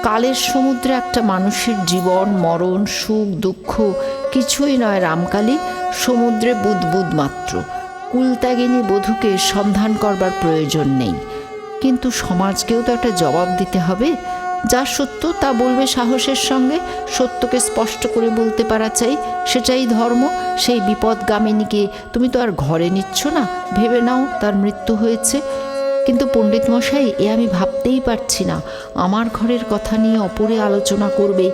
কালের সমুদ্রে একটা মানুষের জীবন মরণ সুখ দুঃখ কিছুই নয় রামকালী, সমুদ্রে বুদবুদ মাত্র। কুলত্যাগিনী বধূকে সন্ধান করবার প্রয়োজন নেই, কিন্তু সমাজকেও তো একটা জবাব দিতে হবে। যা সত্য তা বলবে সাহসের সঙ্গে, সত্যকে স্পষ্ট করে বলতে পারা চাই, সেটাই ধর্ম। সেই বিপদগামিনীকে তুমি তো আর ঘরে নিচ্ছ না, ভেবে নাও তার মৃত্যু হয়েছে। কিন্তু পণ্ডিত মশাই, এ আমি ভাবতেই পারছি না, আমার ঘরের কথা নিয়ে অপরে আলোচনা করবে।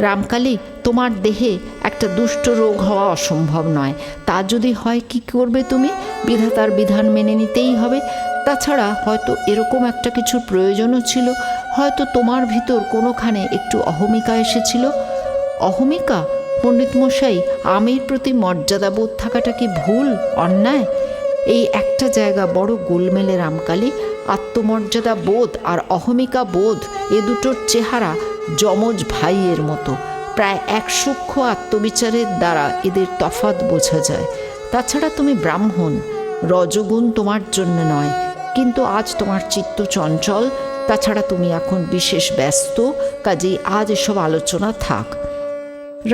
রামকালী, তোমার দেহে একটা দুষ্ট রোগ হওয়া অসম্ভব নয়, তা যদি হয় কি করবে তুমি? বিধাতার বিধান মেনে নিতেই হবে। তাছাড়া হয়তো এরকম একটা কিছুর প্রয়োজনও ছিল, হয়তো তোমার ভিতর কোনোখানে একটু অহমিকা এসেছিল। অহমিকা? পণ্ডিত মশাই, আমির প্রতি মর্যাদাবোধ থাকাটা কি ভুল, অন্যায়? এই একটা জায়গা বড় গোলমেলে রামকালী। আত্মমর্যাদা বোধ আর অহমিকা বোধ, এ দুটোর চেহারা যমজ ভাইয়ের মতো। প্রায় এক সূক্ষ্ম আত্মবিচারের দ্বারা এদের তফাৎ বোঝা যায়। তাছাড়া তুমি ব্রাহ্মণ, রজগুণ তোমার জন্য নয়, কিন্তু আজ তোমার চিত্ত চঞ্চল। তাছাড়া তুমি এখন বিশেষ ব্যস্ত, কাজেই আজ এসব আলোচনা থাক।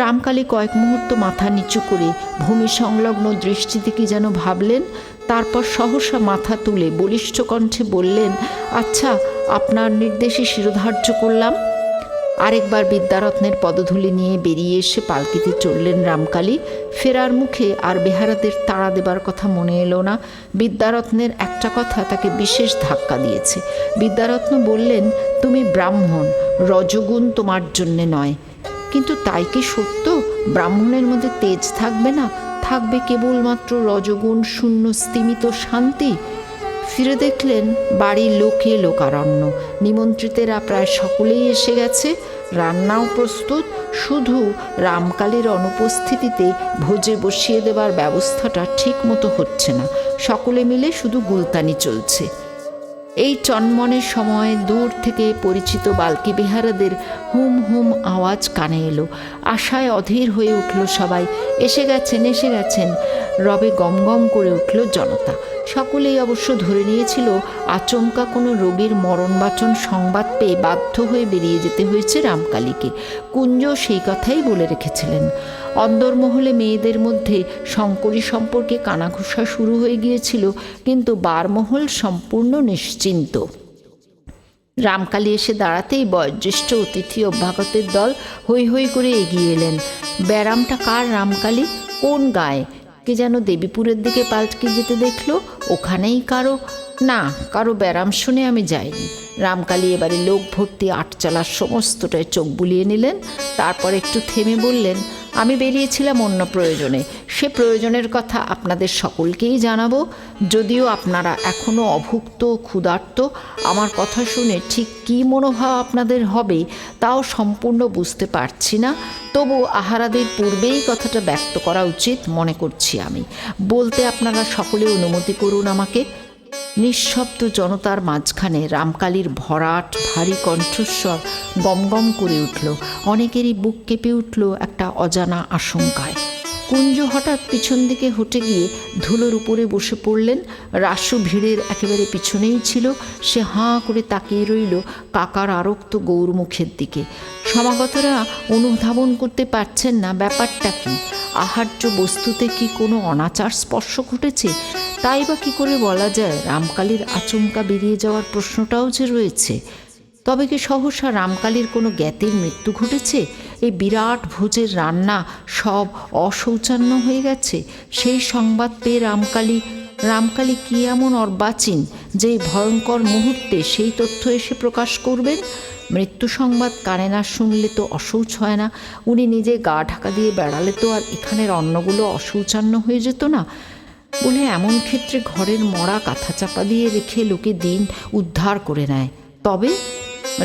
রামকালী কয়েক মুহূর্ত মাথা নিচু করে ভূমি সংলগ্ন দৃষ্টিতে কি যেন ভাবলেন, তারপর সহসা মাথা তুলে বলিষ্ঠ কণ্ঠে বললেন, আচ্ছা, আপনার নির্দেশে শিরোধার্য করলাম। আরেকবার বিদ্যারত্নের পদধূলি নিয়ে বেরিয়ে এসে পালকিতে চললেন রামকালী। ফেরার মুখে আর বেহারাদের তাড়া দেবার কথা মনে এলো না। বিদ্যারত্নের একটা কথা তাকে বিশেষ ধাক্কা দিয়েছে। বিদ্যারত্ন বললেন, তুমি ব্রাহ্মণ, রজগুণ তোমার জন্যে নয়। কিন্তু তাই কি সত্য? ব্রাহ্মণের মধ্যে তেজ থাকবে না, থাকবে কেবলমাত্র রজগুণ শূন্য স্তিমিত শান্তি। ফিরে দেখলেন বাড়ির লোকে লোকারণ্য। নিমন্ত্রিতেরা প্রায় সকলেই এসে গেছে, রান্নাও প্রস্তুত। শুধু রামকালীর অনুপস্থিতিতে ভোজে বসিয়ে দেবার ব্যবস্থাটা ঠিক মতো হচ্ছে না। সকলে মিলে শুধু গুলতানি চলছে। এই চনমনের সময় দূর থেকে পরিচিত বালকি বেহারাদের হুম হুম আওয়াজ কানে এলো। আশায় অধীর হয়ে উঠল সবাই। এসে গেছেন, এসে গেছেন, রবে গম গম করে উঠল জনতা। সকলেই অবশ্য ধরে নিয়েছিল আচমকা কোনো রোগীর মরণবাচন সংবাদ পেয়ে বাধ্য হয়ে বেরিয়ে যেতে হয়েছে রামকালীকে। কুঞ্জ সেই কথাই বলে রেখেছিলেন। অন্দরমহলে মেয়েদের মধ্যে শঙ্করী সম্পর্কে কানাঘুষা শুরু হয়ে গিয়েছিল, কিন্তু বারমহল সম্পূর্ণ নিশ্চিন্ত। রামকালী এসে দাঁড়াতেই বয়োজ্যেষ্ঠ অতিথি অভ্যাগতের দল হৈ হৈ করে এগিয়ে এলেন। ব্যারামটা কার রামকালী? কোন গায়ে? কে যেন দেবীপুরের দিকে পালকি যেতে দেখলো, ওখানেই কারো ব্যারাম শুনে আমি যাইনি। রামকালী এবারে লোক ভর্তি আটচালার সমস্তটায় চোখ বুলিয়ে নিলেন, তারপর একটু থেমে বললেন, আমি বেরিয়েছিলাম অন্য প্রয়োজনে। সে প্রয়োজনের কথা আপনাদের সকলকেই জানাবো। যদিও আপনারা এখনও অভুক্ত ক্ষুধার্ত, আমার কথা শুনে ঠিক কী মনোভাব আপনাদের হবে তাও সম্পূর্ণ বুঝতে পারছি না, তবু আহারাদের পূর্বেই কথাটা ব্যক্ত করা উচিত মনে করছি আমি। বলতে আপনারা সকলে অনুমতি করুন আমাকে। নিঃশব্দ জনতার মাঝখানে রামকালীর ভরাট ভারী কণ্ঠস্বর গমগম করে উঠল। অনেকেরই বুক কেঁপে উঠল একটা অজানা আশঙ্কায়। কুঞ্জ হঠাৎ পিছন দিকে হটে গিয়ে ধুলোর উপরে বসে পড়লেন। রাসু ভিড়ের একেবারে পিছনেই ছিল। সে হাঁ করে তাকিয়ে রইল কাকার আরক্ত গৌরমুখের দিকে। সমাগতরা অনুধাবন করতে পারছেন না ব্যাপারটা কি। আহার্য বস্তুতে কি কোনো অনাচার স্পর্শ ঘটেছে? তাই বা কী করে বলা যায়? রামকালীর আচমকা বেরিয়ে যাওয়ার প্রশ্নটাও যে রয়েছে। তবে কি সহসা রামকালীর কোনো জ্ঞাতির মৃত্যু ঘটেছে? এই বিরাট ভোজের রান্না সব অশৌচান্য হয়ে গেছে। সেই সংবাদ পেয়ে রামকালী কি এমন অর্বাচীন যে ভয়ঙ্কর মুহূর্তে সেই তথ্য এসে প্রকাশ করবেন? মৃত্যু সংবাদ কানে না শুনলে তো অশৌচ হয় না। উনি নিজে গা ঢাকা দিয়ে বেড়ালে তো আর এখানের অন্নগুলো অশৌচান্য হয়ে যেত না বলে এমন ক্ষেত্রে ঘরের মরা কাঁথা চাপা দিয়ে রেখে লোকে দিন উদ্ধার করে নেয়। তবে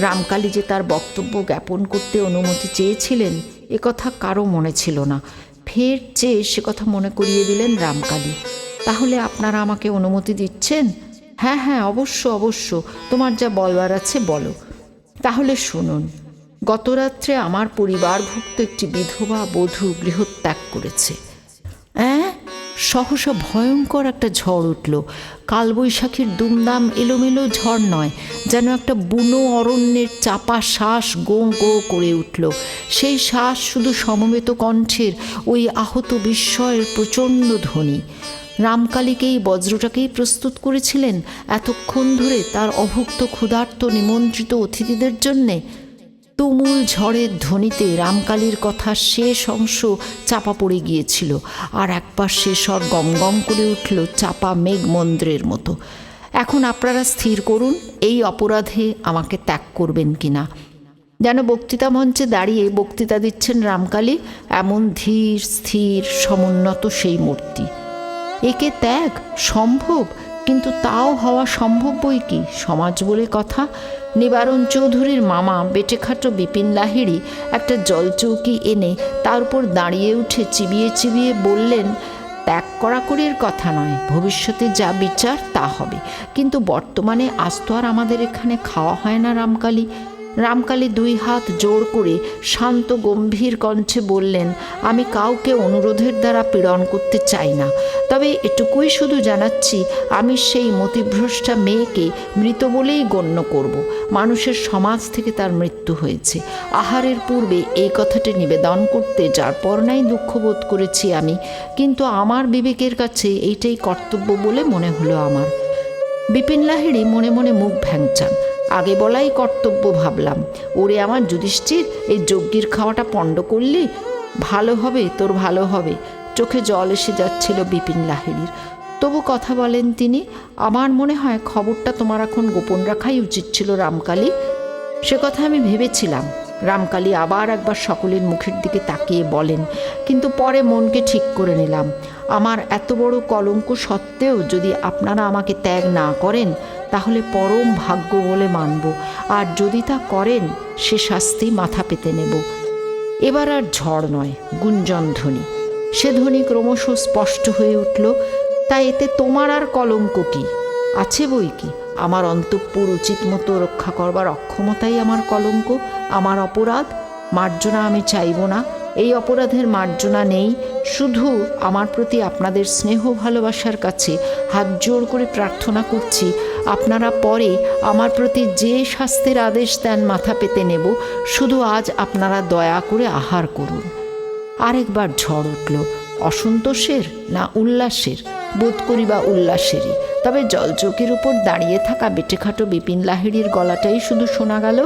রামকালী যে তার বক্তব্য জ্ঞাপন করতে অনুমতি চেয়েছিলেন একথা কারো মনে ছিল না। ফের চেয়ে সে কথা মনে করিয়ে দিলেন রামকালী। তাহলে আপনারা আমাকে অনুমতি দিচ্ছেন? হ্যাঁ হ্যাঁ, অবশ্য অবশ্য, তোমার যা বলবার আছে বলো। তাহলে শুনুন, গতরাত্রে আমার পরিবারভুক্ত একটি বিধবা বধূ গৃহত্যাগ করেছে। হ্যাঁ? সহসা ভয়ঙ্কর একটা ঝড় উঠল। কালবৈশাখীর দুমদাম এলোমেলো ঝড় নয়, যেন একটা বুনো অরণ্যের চাপা শ্বাস গো গো করে উঠল। সেই শ্বাস শুধু সমবেত কণ্ঠের ওই আহত বিস্ময়ের প্রচণ্ড ধ্বনি। রামকালীকে এই বজ্রটাকেই প্রস্তুত করেছিলেন এতক্ষণ ধরে তার অভুক্ত ক্ষুধার্ত নিমন্ত্রিত অতিথিদের জন্যে। তুমুল ঝড়ের ধ্বনিতে রামকালীর কথা শেষ অংশ চাপা পড়ে গিয়েছিল, আর একবার সে স্বর গম গম করে উঠল চাপা মেঘমন্দ্রের মতো। এখন আপনারা স্থির করুন, এই অপরাধে আমাকে ত্যাগ করবেন কিনা। যেন বক্তৃতা মঞ্চে দাঁড়িয়ে বক্তৃতা দিচ্ছেন রামকালী, এমন ধীর স্থির সমুন্নত সেই মূর্তি। একে ত্যাগ সম্ভব, কিন্তু তাও হওয়া সম্ভব বই কি, সমাজ বলে কথা। নিবারণ চৌধুরীর মামা বেটেখাটো বিপিন লাহিড়ী একটা জলচৌকি এনে তার উপর দাঁড়িয়ে উঠে চিবিয়ে চিবিয়ে বললেন, ত্যাগ কড়াকড়ির কথা নয়, ভবিষ্যতে যা বিচার তা হবে, কিন্তু বর্তমানে আজ তো আর আমাদের এখানে খাওয়া হয় না রামকালী। রামকালী দুই হাত জোর করে শান্ত গম্ভীর কণ্ঠে বললেন, আমি কাউকে অনুরোধের দ্বারা পীড়ন করতে চাই না, তবে এটুকুই শুধু জানাচ্ছি, আমি সেই মতিভ্রষ্টা মেয়েকে মৃত বলেই গণ্য করব। মানুষের সমাজ থেকে তার মৃত্যু হয়েছে। আহারের পূর্বে এই কথাটি নিবেদন করতে যার পর নাই দুঃখ বোধ করেছি আমি, কিন্তু আমার বিবেকের কাছে এইটাই কর্তব্য বলে মনে হলো আমার। বিপিন লাহিড়ী মনে মনে মুখ ভ্যাংচান। আগে বলাই কর্তব্য ভাবলাম। ওরে আমার যুধিষ্ঠির, এই যজ্ঞের খাওয়াটা পণ্ড করলি, ভালো হবে তোর, ভালো হবে। চোখে জল এসে যাচ্ছিল বিপিন লাহিড়ীর। তবু কথা বলেন তিনি, আমার মনে হয় খবরটা তোমার এখন গোপন রাখাই উচিত ছিল রামকালী। সে কথা আমি ভেবেছিলাম। রামকালী আবার একবার সকলের মুখের দিকে তাকিয়ে বলেন, কিন্তু পরে মনকে ঠিক করে নিলাম, আমার এত বড় কলঙ্ক সত্ত্বেও যদি আপনারা আমাকে ত্যাগ না করেন তাহলে পরম ভাগ্য বলে মানব, আর যদি তা করেন সে শাস্তি মাথা পেতে নেব। এবার আর ঝড় নয়, গুঞ্জন ধ্বনি। সে ধ্বনি ক্রমশ স্পষ্ট হয়ে উঠল। তা এতে তোমার আর কলঙ্ক কি? আছে বই কি, আমার অন্তঃপুর উচিত মতো রক্ষা করবার অক্ষমতাই আমার কলঙ্ক, আমার অপরাধ। মার্জনা আমি চাইব না, এই অপরাধের মার্জনা নেই। শুধু আমার প্রতি আপনাদের স্নেহ ভালোবাসার কাছে হাত জোর করে প্রার্থনা করছি, আপনারা পরে আমার প্রতি যে শাস্তির আদেশ দেন মাথা পেতে নেব। শুধু আজ আপনারা দয়া করে আহার করুন। আরেকবার ঝড় উঠল। অসন্তোষের না উল্লাসের? বোধ করি বা উল্লাসেরই। তবে জলচৌকির উপর দাঁড়িয়ে থাকা বেটেখাটো বিপিন লাহিড়ীর গলাটাই শুধু শোনা গেল,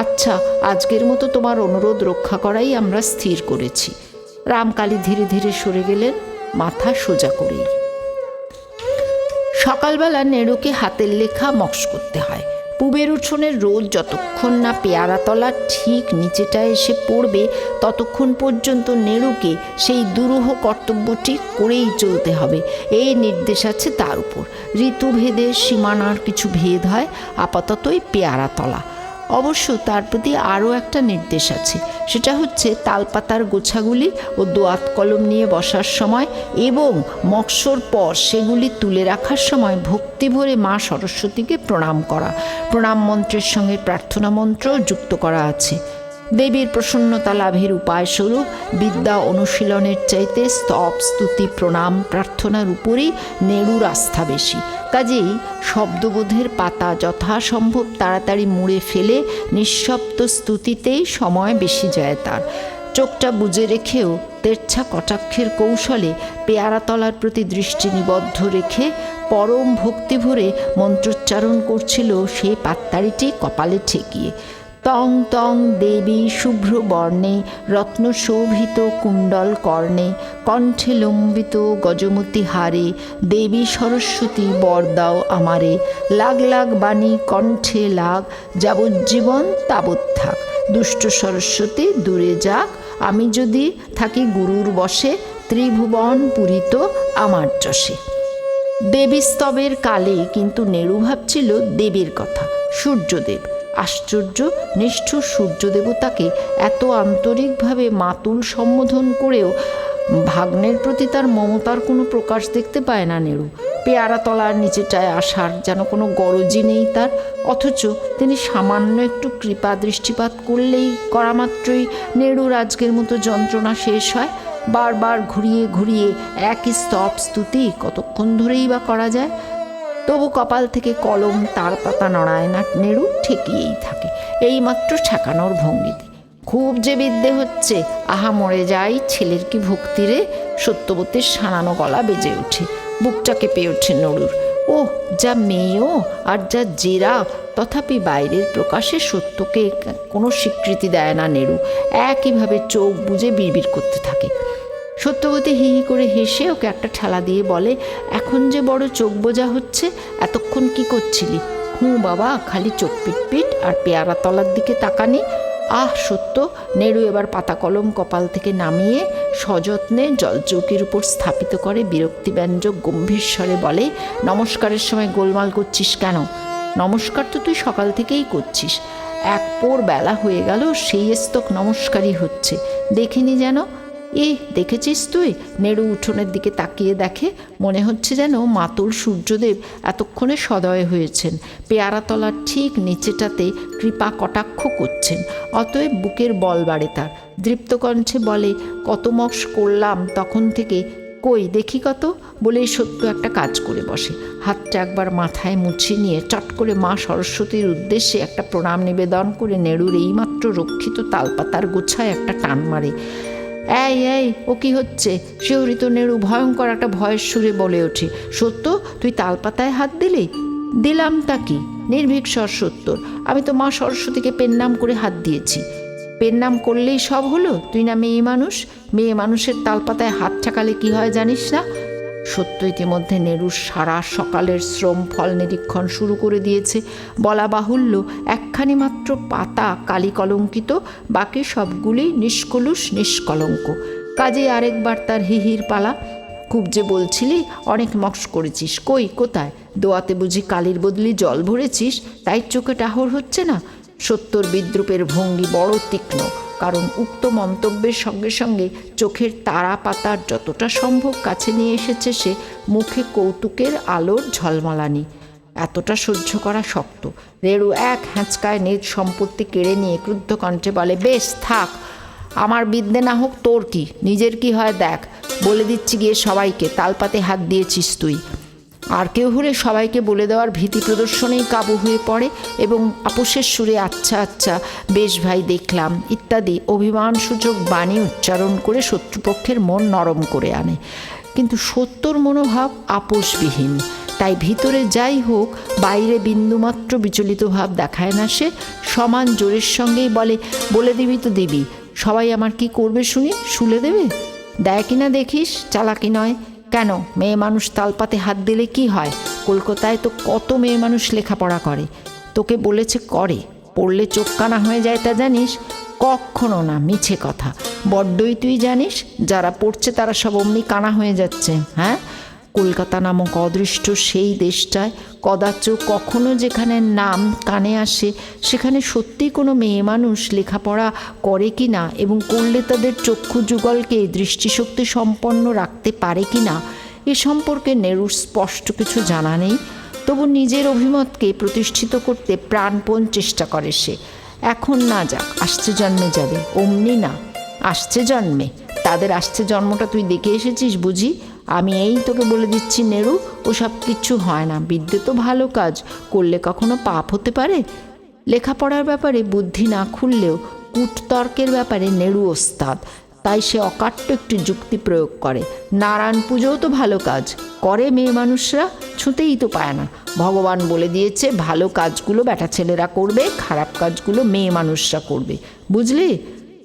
আচ্ছা, আজকের মতো তোমার অনুরোধ রক্ষা করাই আমরা স্থির করেছি। রামকালী ধীরে ধীরে সরে গেলেন, মাথা সোজা করেই। সকালবেলা নেড়ুকে হাতের লেখা মক্স করতে হয়। পূবের উঠোনের রোদ যতক্ষণ না পেয়ারাতলা ঠিক নিচেটা এসে পড়বে ততক্ষণ পর্যন্ত নেড়ুকে সেই দুরূহ কর্তব্যটি করেই চলতে হবে, এই নির্দেশ আছে তার উপর। ঋতুভেদের সীমানার কিছু ভেদ হয়, আপাততই পেয়ারাতলা। অবশ্য তার প্রতি আরও একটা নির্দেশ আছে, সেটা হচ্ছে তালপাতার গোছাগুলি ও দোয়াত কলম নিয়ে বসার সময় এবং মৎস্যর পর সেগুলি তুলে রাখার সময় ভক্তি ভরে মা সরস্বতীকে প্রণাম করা। প্রণাম মন্ত্রের সঙ্গে প্রার্থনা মন্ত্রও যুক্ত করা আছে। দেবীর প্রসন্নতা লাভের উপায়স্বরূপ বিদ্যা অনুশীলনের চাইতে স্তব স্তুতি প্রণাম প্রার্থনার উপরেই নেড়ুর আস্থা বেশি। কাজেই শব্দবোধের পাতা যথাসম্ভব তাড়াতাড়ি মুড়ে ফেলে নিঃশব্দ স্তুতিতেই সময় বেশি যায় তার। চোখটা বুজে রেখেও তের্ছা কটাক্ষের কৌশলে পেয়ারাতলার প্রতি দৃষ্টি নিবদ্ধ রেখে পরম ভক্তি ভরে মন্ত্রোচ্চারণ করছিল সেই পাত্তাড়িটি কপালে ঠেকিয়ে। তং তং দেবী শুভ্র বর্ণে রত্ন শোভিত কুণ্ডল কর্ণে কণ্ঠে লম্বিত গজমতি হারে দেবী সরস্বতী বর দাও আমারে। লাগ লাগ বাণী কণ্ঠে লাগ যাবজ্জীবন তাবৎ থাক। দুষ্ট সরস্বতী দূরে যাক, আমি যদি থাকি গুরুর বশে ত্রিভুবন পূরিত আমার যশে। দেবী স্তবের কালে কিন্তু নেড়ু ভাবছিল দেবীর কথা, সূর্যদেব। আশ্চর্য, নিষ্ঠুর সূর্য দেবতাকে এত আন্তরিকভাবে মাতুল সম্বোধন করেও ভাগ্নের প্রতি তার মমতার কোনো প্রকাশ দেখতে পায় না নেড়ু। পেয়ারা তলার নিচেটায় আসার যেন কোনো গরজই নেই তার, অথচ তিনি সামান্য একটু কৃপা দৃষ্টিপাত করলেই করা মাত্রই নেড়ুর আজকের মতো যন্ত্রণা শেষ হয়। বারবার ঘুরিয়ে ঘুরিয়ে একই স্তব স্তুতি কতক্ষণ ধরেই বা করা যায়। তবু কপাল থেকে কলম তার পাতা নড়ায় না, নেড়ু ঠেকিয়েই থাকে এইমাত্র ঠেকানোর ভঙ্গিতে। খুব যে বিদ্যে হচ্ছে, আহা মরে যাই, ছেলের কি ভক্তিরে। সত্যবতীর সানানো গলা বেজে ওঠে, বুকটা কেঁপে ওঠে নড়ুর। ও যা মেয়েও আর যা জেরা, তথাপি বাইরের প্রকাশে সত্যকে কোনো স্বীকৃতি দেয় না নেড়ু। একইভাবে চোখ বুজে বিড়বিড় করতে থাকে। সত্যবতী হি হি করে হেসে ওকে একটা ঠেলা দিয়ে বলে, এখন যে বড় চোখ বোঝা হচ্ছে, এতক্ষণ কি করছিলি? বাবা, খালি চোখ পিটপিট আর পেয়ারা তলার দিকে তাকানি। আহ সত্য। নেড়ু এবার পাতা কলম কপাল থেকে নামিয়ে সযত্নে জলচৌকির উপর স্থাপিত করে বিরক্তিব্যঞ্জক গম্ভীর স্বরে বলে, নমস্কারের সময় গোলমাল করছিস কেন? নমস্কার তো তুই সকাল থেকেই করছিস। এক পোর বেলা হয়ে গেল, সেই স্তক নমস্কারই হচ্ছে, দেখিনি যেন। দেখেছিস তুই? নেড়ু উঠোনের দিকে তাকিয়ে দেখে, মনে হচ্ছে যেন মাতুল সূর্যদেব এতক্ষণে সদয় হয়েছেন, পেয়ারাতলার ঠিক নিচেটাতে কৃপা কটাক্ষ করছেন। অতএব বুকের বল বাড়ে তার। দৃপ্ত কণ্ঠে বলে, কত মক্স করলাম তখন থেকে, কই দেখি কত। বলেই সত্য একটা কাজ করে বসে। হাতটা একবার মাথায় মুছিয়ে নিয়ে চট করে মা সরস্বতীর উদ্দেশ্যে একটা প্রণাম নিবেদন করে নেড়ুর এইমাত্র রক্ষিত তালপাতার গোছায় একটা টান মারে। এই ও কি হচ্ছে? শিহরিত নেড়ু ভয়ঙ্কর একটা ভয়ের সুরে বলে ওঠে, সত্য তুই তালপাতায় হাত দিলি? দিলাম তা কি? নির্ভীক স্বর সত্যর, আমি তো মা সরস্বতীকে পেন্নাম করে হাত দিয়েছি। পেন্নাম করলেই সব হলো? তুই না মেয়ে মানুষ, মেয়ে মানুষের তালপাতায় হাত ঠেকালে কি হয় জানিস না? সত্য ইতিমধ্যে নেড়ুর সারা সকালের শ্রম ফল নিরীক্ষণ শুরু করে দিয়েছে। বলা বাহুল্য, একখানি মাত্র পাতা কালি কলঙ্কিত, বাকি সবগুলি নিষ্কলুষ নিষ্কলঙ্ক। কাজে আরেকবার তার হিহির পালা। খুব যে বলছিলি অনেক মক্স করেছিস, কই কোথায়? দোয়াতে বুঝি কালির বদলি জল ভরেছিস, তাই চোখে টাহর হচ্ছে না? সত্যর বিদ্রুপের ভঙ্গি বড় তীক্ষ্ণ, কারণ উক্ত মন্তব্যের সঙ্গে সঙ্গে চোখের তারা পাতার যতটা সম্ভব কাছে নিয়ে এসেছে সে মুখে কৌতুকের আলোর ঝলমলানি। এতটা সহ্য করা শক্ত। রেড়ু এক হ্যাঁচকায় নিজ সম্পত্তি কেড়ে নিয়ে ক্রুদ্ধ কণ্ঠে বলে, বেশ থাক, আমার বিদ্যে না হোক তোর কি, নিজের কি হয় দেখ। বলে দিচ্ছি গিয়ে সবাইকে, তালপাতে হাত দিয়েছিস তুই। আর কেউ হলে সবাইকে বলে দেওয়ার ভীতি প্রদর্শনেই কাবু হয়ে পড়ে এবং আপোষের সুরে আচ্ছা আচ্ছা, বেশ ভাই, দেখলাম ইত্যাদি অভিমানসূচক বাণী উচ্চারণ করে শত্রুপক্ষের মন নরম করে আনে। কিন্তু সত্যর মনোভাব আপোষবিহীন, তাই ভিতরে যাই হোক বাইরে বিন্দুমাত্র বিচলিত ভাব দেখায় না সে। সমান জোরের সঙ্গেই বলে দিবি তো দিবি, সবাই আমার কি করবে শুনি? শুলে দেবে? দেয় কিনা দেখিস, চালাকি নয়। কেন, মেয়ে মানুষ তালপাতে হাত দিলে কি হয়? কলকাতায় তো কত মেয়ে মানুষ লেখাপড়া করে। তোকে বলেছে করে, পড়লে চোখ কানা হয়ে যায় তা জানিস? কখনো না, মিছে কথা। বড্ডই তুই জানিস, যারা পড়ছে তারা সব অমনি কানা হয়ে যাচ্ছে। হ্যাঁ, কলকাতা নামক অদৃষ্ট সেই দেশটায় কদাচ কখনো যেখানে নাম কানে আসে সেখানে সত্যি কোনো মেয়ে মানুষ লেখাপড়া করে কি না এবং করলে তাদের চক্ষু যুগলকে দৃষ্টিশক্তি সম্পন্ন রাখতে পারে কি না, এ সম্পর্কে নেড়ুর স্পষ্ট কিছু জানা নেই। তবু নিজের অভিমতকে প্রতিষ্ঠিত করতে প্রাণপণ চেষ্টা করে সে। এখন না যাক, আসছে জন্মে যাবে। অমনি না, আসছে জন্মে। তাদের আসছে জন্মটা তুই দেখে এসেছিস বুঝি? আমি এই তোকে বলে দিচ্ছি নেড়ু, ওসব কিচ্ছু হয় না। বিদ্যে তো ভালো কাজ, করলে কখনো পাপ হতে পারে? লেখাপড়ার ব্যাপারে বুদ্ধি না খুললেও কূটতর্কের ব্যাপারে নেড়ু ওস্তাদ, তাই সে অকাট্য একটি যুক্তি প্রয়োগ করে। নারায়ণ পুজোও তো ভালো কাজ, করে মেয়ে মানুষরা, ছুঁতেই তো পায় না। ভগবান বলে দিয়েছে ভালো কাজগুলো বেটা ছেলেরা করবে, খারাপ কাজগুলো মেয়ে মানুষরা করবে, বুঝলি?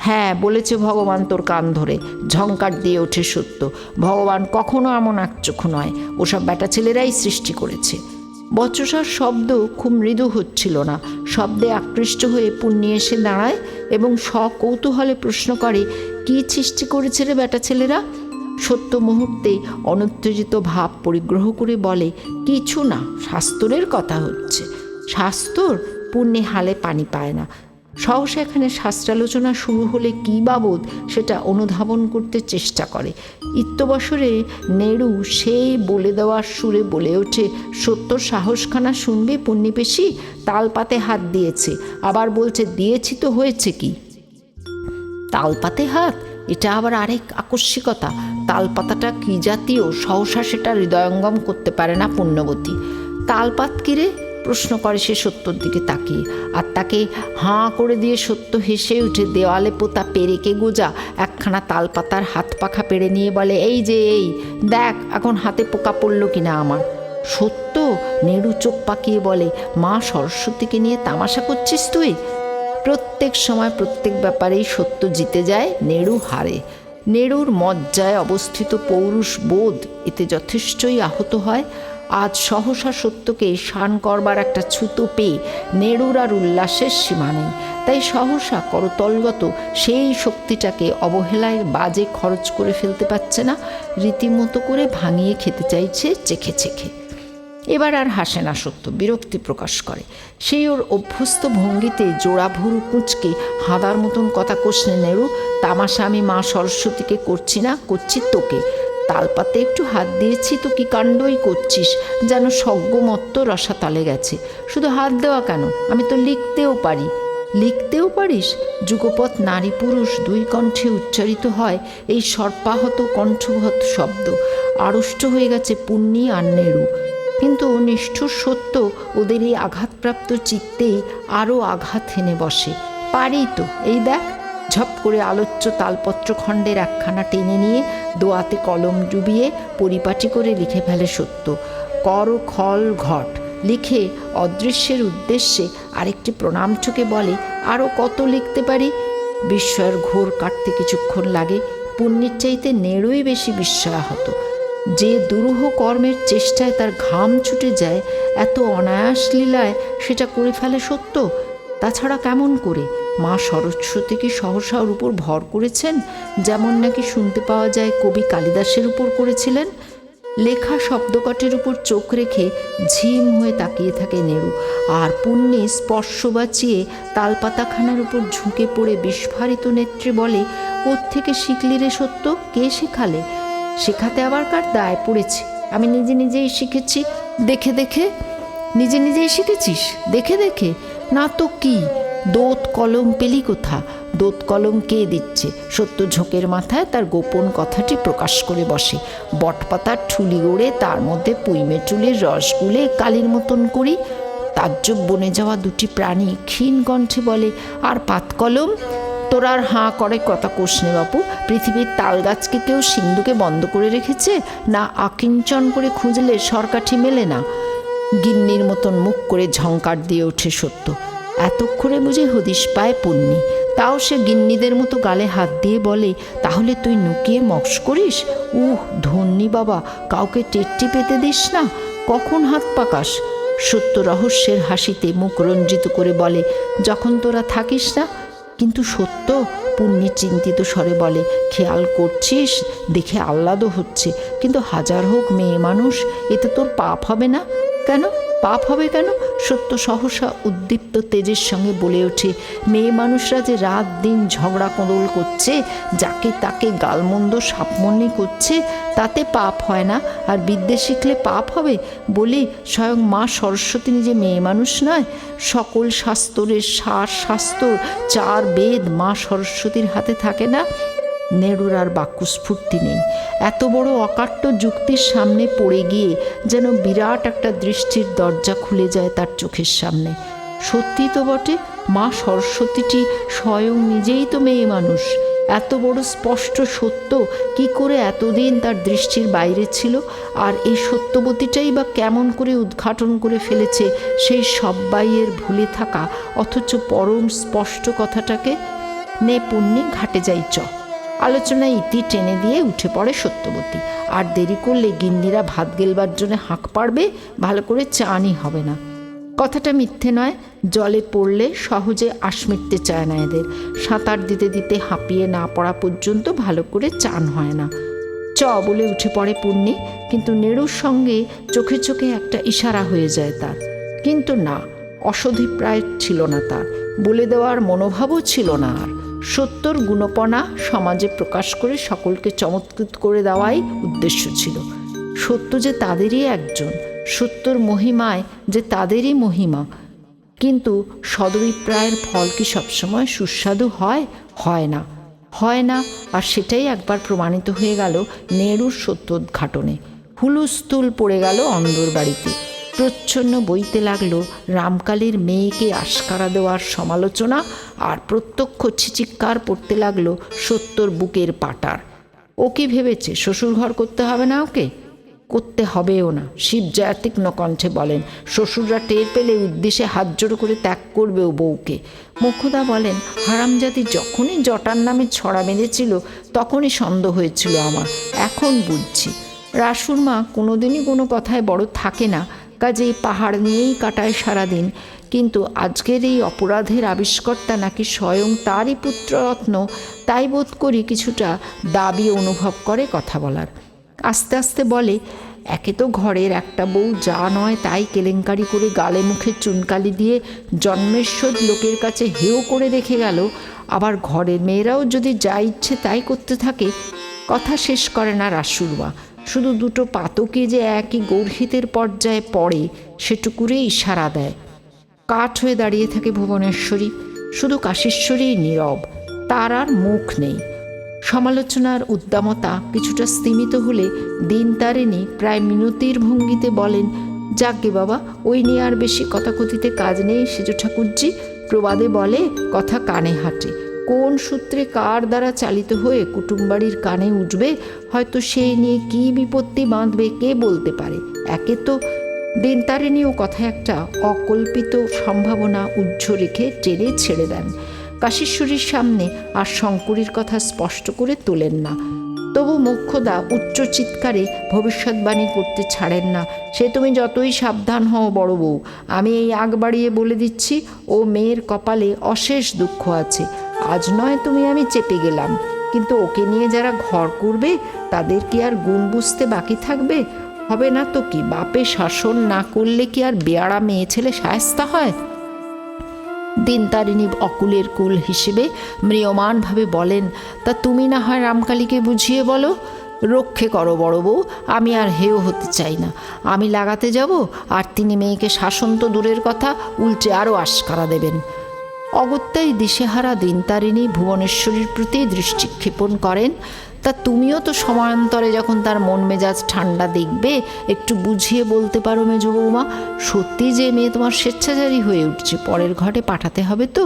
হ্যাঁ, বলেছে ভগবান তোর কান ধরে, ঝংকার দিয়ে ওঠে সত্য। ভগবান কখনো এমন একচক্ষু নয়, ওসব বেটা ছেলেরাই সৃষ্টি করেছে। বচসার শব্দ খুব মৃদু হচ্ছিল না। শব্দে আকৃষ্ট হয়ে পুণ্যি এসে দাঁড়ায় এবং সকৌতূহলে প্রশ্ন করে, কি সৃষ্টি করেছে রে বেটা ছেলেরা? সত্য মুহূর্তে অনুত্তেজিত ভাব পরিগ্রহ করে বলে, কিছু না, শাস্ত্রের কথা হচ্ছে। শাস্ত্র? পুণ্যি হালে পানি পায় না। সহসা এখানে শাস্ত্রালোচনা শুরু হলে কী বাবদ সেটা অনুধাবন করতে চেষ্টা করে। ইত্যবসরে নেড়ু সেই বলে দেওয়ার সুরে বলে ওঠে, সত্যর সাহসখানা শুনবে পুণ্যিপেশি? তালপাতে হাত দিয়েছে, আবার বলছে দিয়েছি তো হয়েছে কি? তালপাতে হাত, এটা আবার আরেক আকস্মিকতা। তালপাতাটা কী জাতীয় সহসা সেটা হৃদয়ঙ্গম করতে পারে না পুণ্যবতী। তালপাত কিরে? প্রশ্ন করে সে সত্যর দিকে তাকিয়ে, আর তাকে হাঁ করে দিয়ে সত্য হেসে উঠে দেওয়ালে পোতা পেরেকে গোজা একখানা তালপাতার হাত পাখা পেড়ে নিয়ে বলে, এই যে এই দেখ এখন হাতে পোকা পড়ল কিনা আমার। সত্য নেড়ু চোখ পাকিয়ে বলে, মা সরস্বতীকে নিয়ে তামাশা করছিস তুই? প্রত্যেক সময় প্রত্যেক ব্যাপারেই সত্য জিতে যায়, নেড়ু হারে। নেড়ুর মজ্জায় অবস্থিত পৌরুষ বোধ এতে যথেষ্টই আহত হয়। আজ সহসা সত্যকে শান করবার একটা ছুতো পেয়ে নেড়ুর আর উল্লাসের সীমা নেই। তাই সহসা করতলগত সেই শক্তিটাকে অবহেলায় বাজে খরচ করে ফেলতে পারছে না, রীতিমতো করে ভাঙিয়ে খেতে চাইছে চেখে চেখে। এবার আর হাসে না সত্য, বিরক্তি প্রকাশ করে। সেই ওর অভ্যস্ত ভঙ্গিতে জোড়া ভুরু কুঁচকে হাঁদার মতন কথা কোষনে, নেড়ু তামাশা আমি মা সরস্বতীকে করছি না, করছি তোকে। তালপাতে একটু হাত দিয়েছি তো কি কাণ্ডই করছিস, যেন সজ্ঞমত্ত রসাতলে গেছে। শুধু হাত দেওয়া কেন, আমি তো লিখতেও পারি। লিখতেও পারিস? যুগপৎ নারী পুরুষ দুই কণ্ঠে উচ্চারিত হয় এই সর্পাহত কণ্ঠঘত শব্দ। আড়ষ্ট হয়ে গেছে পুণ্যি আর নেড়ু। কিন্তু নিষ্ঠুর সত্য ওদের এই আঘাতপ্রাপ্ত চিত্তেই আরও আঘাত হেনে বসে। পারি তো, এই দেখ। ঝপ করে আলোচ্য তালপত্র খণ্ডের একখানা টেনে নিয়ে দোয়াতে কলম ডুবিয়ে পরিপাটি করে লিখে ফেলে সত্য, কর খল ঘট। লিখে অদৃশ্যের উদ্দেশ্যে আরেকটি প্রণাম ঠুকে বলে, আরও কত লিখতে পারি। বিস্ময়ের ঘোর কাটতে কিছুক্ষণ লাগে। পুণ্যের চাইতে নেড়ুই বেশি বিস্ময়াহত। যে দুরূহ কর্মের চেষ্টায় তার ঘাম ছুটে যায়, এত অনায়াস লীলায় সেটা করে ফেলে সত্য। তাছাড়া কেমন করে? মা সরস্বতী কি সহসা ওর উপর ভর করেছেন, যেমন নাকি শুনতে পাওয়া যায় কবি কালিদাসের উপর করেছিলেন? লেখা শব্দকটের উপর চোখ রেখে ঝিম হয়ে তাকিয়ে থাকে নেড়ু, আর পুণ্যে স্পর্শ বাঁচিয়ে তালপাতাখানার উপর ঝুঁকে পড়ে বিস্ফারিত নেত্রে বলে, কোত্থেকে শিখলি রে সত্য? কে শেখালে? শেখাতে আবার কার দায় পড়েছে? আমি নিজে নিজেই শিখেছি। দেখে দেখে? নিজে নিজেই শিখেছিস দেখে দেখে? না তো কি, দোত কলম পেলি কোথা? দোত কলম কে দিচ্ছে? সত্য ঝোঁকের মাথায় তার গোপন কথাটি প্রকাশ করে বসে। বটপাতার ঠুলি গড়ে তার মধ্যে পুইমেটুলির রস গুলে কালির মতন করি। তাজ্জব বনে যাওয়া দুটি প্রাণী ক্ষীণ কণ্ঠে বলে, আর পাত কলম? তোরা আর হাঁ করে কথা কোষনে বাপু। পৃথিবীর তাল গাছকে কেউ সিন্ধুকে বন্ধ করে রেখেছে? না আকিঞ্চন করে খুঁজলে সরকাঠি মেলে না? গিন্নির মতন মুখ করে ঝঙ্কার দিয়ে ওঠে সত্য। এতক্ষণে বুঝে হদিশ পায় পুণ্যি। তাও সে গিন্নিদের মতো গালে হাত দিয়ে বলে, তাহলে তুই নুকিয়ে মক্স করিস? ধন্যি বাবা, কাউকে টেট্টি পেতে দিস না। কখন হাত পাকাস? সত্য রহস্যের হাসিতে মুখ রঞ্জিত করে বলে, যখন তোরা থাকিস না। কিন্তু সত্য, পুণ্যি চিন্তিত স্বরে বলে, খেয়াল করছিস? দেখে আহ্লাদও হচ্ছে, কিন্তু হাজার হোক মেয়ে মানুষ, এতে তোর পাপ হবে না? কেন পাপ হবে কেন? সত্য সহসা উদ্দীপ্ত তেজের সঙ্গে বলে ওঠে, মেয়ে মানুষরা যে রাত দিন ঝগড়া কোঁদল করছে, যাকে তাকে গালমন্দ সাপমন্নি করছে, তাতে পাপ হয় না। আর বিদ্যে শিখলে পাপ হবে বলি? স্বয়ং মা সরস্বতী নিজে মেয়ে মানুষ নয়? সকল শাস্ত্রের সার শাস্ত্র, 4 বেদ মা সরস্বতীর হাতে থাকে না? নেড়ুর আর বাক্যস্ফূর্তি নেই। এত বড় অকাট্য যুক্তির সামনে পড়ে গিয়ে যেন বিরাট একটা দৃষ্টির দরজা খুলে যায় তার চোখের সামনে। সত্যি তো বটে, মা সরস্বতীটি স্বয়ং নিজেই তো মেয়ে মানুষ। এত বড় স্পষ্ট সত্য কি করে এতদিন তার দৃষ্টির বাইরে ছিল? আর এই সত্যবতীটাই বা কেমন করে উদ্ঘাটন করে ফেলেছে সেই সব্বাইয়ের ভুলে থাকা অথচ পরম স্পষ্ট কথাটাকে? নে পুণ্যি, ঘাটে যাই চ। আলোচনায় ইতি টেনে দিয়ে উঠে পড়ে সত্যবতী। আর দেরি করলে গিন্নিরা ভাত গেলবার জন্য হাঁক পাড়বে, ভালো করে চানই হবে না। কথাটা মিথ্যে নয়, জলে পড়লে সহজে আশ মিটতে চায় না এদের। সাঁতার দিতে দিতে হাঁপিয়ে না পড়া পর্যন্ত ভালো করে চান হয় না। চ বলে উঠে পড়ে পুণ্যি, কিন্তু নেড়ুর সঙ্গে চোখে চোখে একটা ইশারা হয়ে যায় তার। কিন্তু না, অসধিপ্রায় ছিল না তার, বলে দেওয়ার মনোভাবও ছিল না আর। সত্যর গুণপনা সমাজে প্রকাশ করে সকলকে চমৎকৃত করে দেওয়াই উদ্দেশ্য ছিল। সত্য যে তাদেরই একজন, সত্যর মহিমায় যে তাদেরই মহিমা। কিন্তু সদভিপ্রায়ের ফল কি সবসময় সুস্বাদু হয়? হয় না, হয় না। আর সেটাই একবার প্রমাণিত হয়ে গেল নেহরুর সত্যোদ্ঘাটনে। হুলুস্থুল পড়ে গেল অন্দর বাড়িতে। প্রচ্ছন্ন বইতে লাগলো রামকালীর মেয়েকে আশকারা দেওয়ার সমালোচনা, আর প্রত্যক্ষ ছিচিৎকার পড়তে লাগলো সত্যর বুকের পাটার। ও কি ভেবেছে শ্বশুরঘর করতে হবে না ওকে? করতে হবেও না। শিবজয়া তীক্ষ্ণ কণ্ঠে বলেন, শ্বশুররা টের পেলে উদ্দেশ্যে হাত জোড়ো করে ত্যাগ করবে ও বউকে। মোক্ষদা বলেন, হারামজাদি যখনই জটার নামে ছড়া বেঁধেছিল তখনই সন্দেহ হয়েছিল আমার, এখন বুঝছি। রাসুর মা কোনোদিনই কোনো কথায় বড় থাকে না, কাজেই পাহাড় নিয়েই কাটায় সারাদিন। কিন্তু আজকের এই অপরাধের আবিষ্কর্তা নাকি স্বয়ং তারই পুত্ররত্ন, তাই বোধ করি কিছুটা দাবি অনুভব করে কথা বলার। আস্তে আস্তে বলে, একে তো ঘরের একটা বউ যা নয় তাই কেলেঙ্কারি করে গালে মুখে চুনকালি দিয়ে জন্মেশ্বর লোকের কাছে হেয় করে রেখে গেল, আবার ঘরের মেয়েরাও যদি যা ইচ্ছে তাই করতে থাকে। কথা শেষ করে না রাসুরমা, শুধু দুটো পাতকে যে একই গর্হিতের পর্যায়ে পড়ে সেটুকুরে ইশারা দেয়। কাঠ হয়ে দাঁড়িয়ে থাকে ভুবনেশ্বরী, শুধু কাশীশ্বরী নীরব, তার আর মুখ নেই। সমালোচনার উদ্দামতা কিছুটা স্তিমিত হলে দিনতারিণী প্রায় মিনতির ভঙ্গিতে বলেন, যাকগে বাবা, ওই নিয়ে আর বেশি কথাকথিতে কাজ নেই সেজ ঠাকুরজি। প্রবাদে বলে, কথা কানে হাঁটে। কোন সূত্রে কার দ্বারা চালিত হয়ে কুটুমবাড়ির কানে উঠবে, হয়তো সেই নিয়ে কী বিপত্তি বাঁধবে কে বলতে পারে। একে তো দিনতারিণীও কথায় একটা অকল্পিত সম্ভাবনা উজ্জ্ব রেখে টেনে ছেড়ে দেন। কাশীশ্বরীর সামনে আর শঙ্করীর কথা স্পষ্ট করে তোলেন না। তবু মোক্ষদা উচ্চ চিৎকারে ভবিষ্যৎবাণী করতে ছাড়েন না, সে তুমি যতই সাবধান হও বড় বউ, আমি এই আগ বাড়িয়ে বলে দিচ্ছি, ও মেয়ের কপালে অশেষ দুঃখ আছে। আজ নয় তুমি আমি চেপে গেলাম, কিন্তু ওকে নিয়ে যারা ঘর করবে তাদের কি আর গুণ বুঝতে বাকি থাকবে? হবে না তো কি? বাপে শাসন না করলে কি আর বেয়াড়া মেয়ে ছেলে শায়েস্তা হয়? দিনতারিণী অকুলের কুল হিসেবে ম্রিয়মানভাবে বলেন, তা তুমি না হয় রামকালীকে বুঝিয়ে বলো। রক্ষে করো বড় বউ, আমি আর হেয় হতে চাই না। আমি লাগাতে যাব, আর তিনি মেয়েকে শাসন তো দূরের কথা, উল্টে আরও আশকারা দেবেন। অগত্যাই দিশেহারা দিনতারিণী ভুবনেশ্বরীর প্রতি দৃষ্টিক্ষেপণ করেন, তা তুমিও তো সময়ান্তরে যখন তার মন মেজাজ ঠান্ডা দেখবে একটু বুঝিয়ে বলতে পারো মেজ বৌমা, সত্যি যে মেয়ে তোমার স্বেচ্ছাচারী হয়ে উঠছে, পরের ঘরে পাঠাতে হবে তো।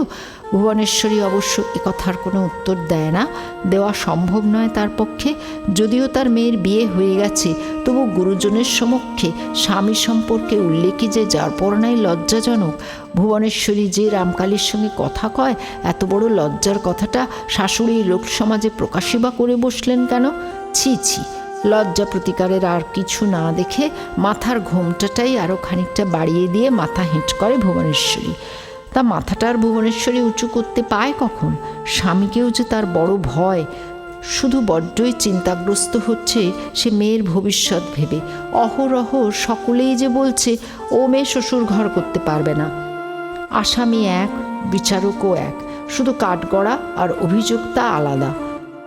ভুবনেশ্বরী অবশ্য একথার কোনো উত্তর দেয় না, দেওয়া সম্ভব নয় তার পক্ষে। যদিও তার মেয়ের বিয়ে হয়ে গেছে, তবু গুরুজনের সমক্ষে স্বামী সম্পর্কে উল্লেখই যে যার পরনাই লজ্জাজনক। ভুবনেশ্বরী যে রামকালীর সঙ্গে কথা কয়, এত বড় লজ্জার কথাটা শাশুড়ি লোকসমাজে প্রকাশই বা করে বসলেন কেন? ছি ছি! লজ্জা প্রতিকারের আর কিছু না দেখে মাথার ঘোমটাটাই আরও খানিকটা বাড়িয়ে দিয়ে মাথা হেঁট করে ভুবনেশ্বরী। তা মাথাটার ভুবনেশ্বরী উঁচু করতে পায় কখন? স্বামীকেও যে তার বড় ভয়, শুধু বড্ডই চিন্তাগ্রস্ত হচ্ছে সে মেয়ের ভবিষ্যৎ ভেবে। অহরহ সকলেই যে বলছে ও মেয়ে শ্বশুর ঘর করতে পারবে না। আসামি এক, বিচারকও এক, শুধু কাঠগড়া আর অভিযোক্তা আলাদা।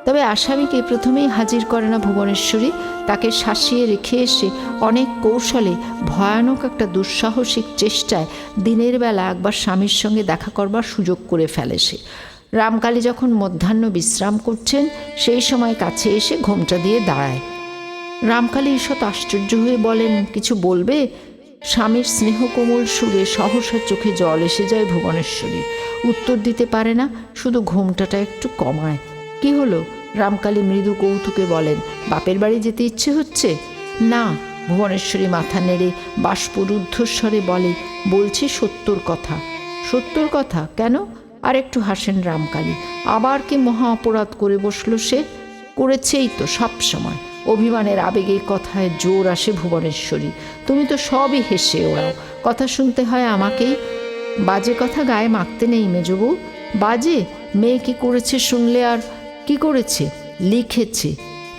তবে আসামিকে প্রথমেই হাজির করে না ভুবনেশ্বরী, তাকে শাসিয়ে রেখে এসে অনেক কৌশলে ভয়ানক একটা দুঃসাহসিক চেষ্টায় দিনের বেলা একবার স্বামীর সঙ্গে দেখা করবার সুযোগ করে ফেলে সে। রামকালী যখন মধ্যাহ্ন বিশ্রাম করছেন সেই সময় কাছে এসে ঘোমটা দিয়ে দাঁড়ায়। রামকালী ঈষৎ আশ্চর্য হয়ে বলেন, কিছু বলবে? স্বামীর স্নেহকোমল সুরে সহসা চোখে জল এসে যায় ভুবনেশ্বরী। উত্তর দিতে পারে না, শুধু ঘোমটাটা একটু কমায়। কি হলো? রামকালী মৃদু কৌতুকে বলেন, বাপের বাড়ি যেতে ইচ্ছে হচ্ছে? না। ভুবনেশ্বরী মাথা নেড়ে বাষ্পরুদ্ধস্বরে বলে, বলছি সত্যর কথা। সত্যর কথা? কেন? আর একটু হাসেন রামকালী। আবার কি মহা অপরাধ করে বসলো সে? করেছেই তো সব সময়। অভিমানের আবেগের কথায় জোর আসে ভুবনেশ্বরী। তুমি তো সবই হেসে ওড়াও, কথা শুনতে হয় আমাকেই। বাজে কথা গায়ে মাখতে নেই মেজবউ। বাজে? মেয়ে কি করেছে শুনলে আর? কি করেছে? লিখেছে।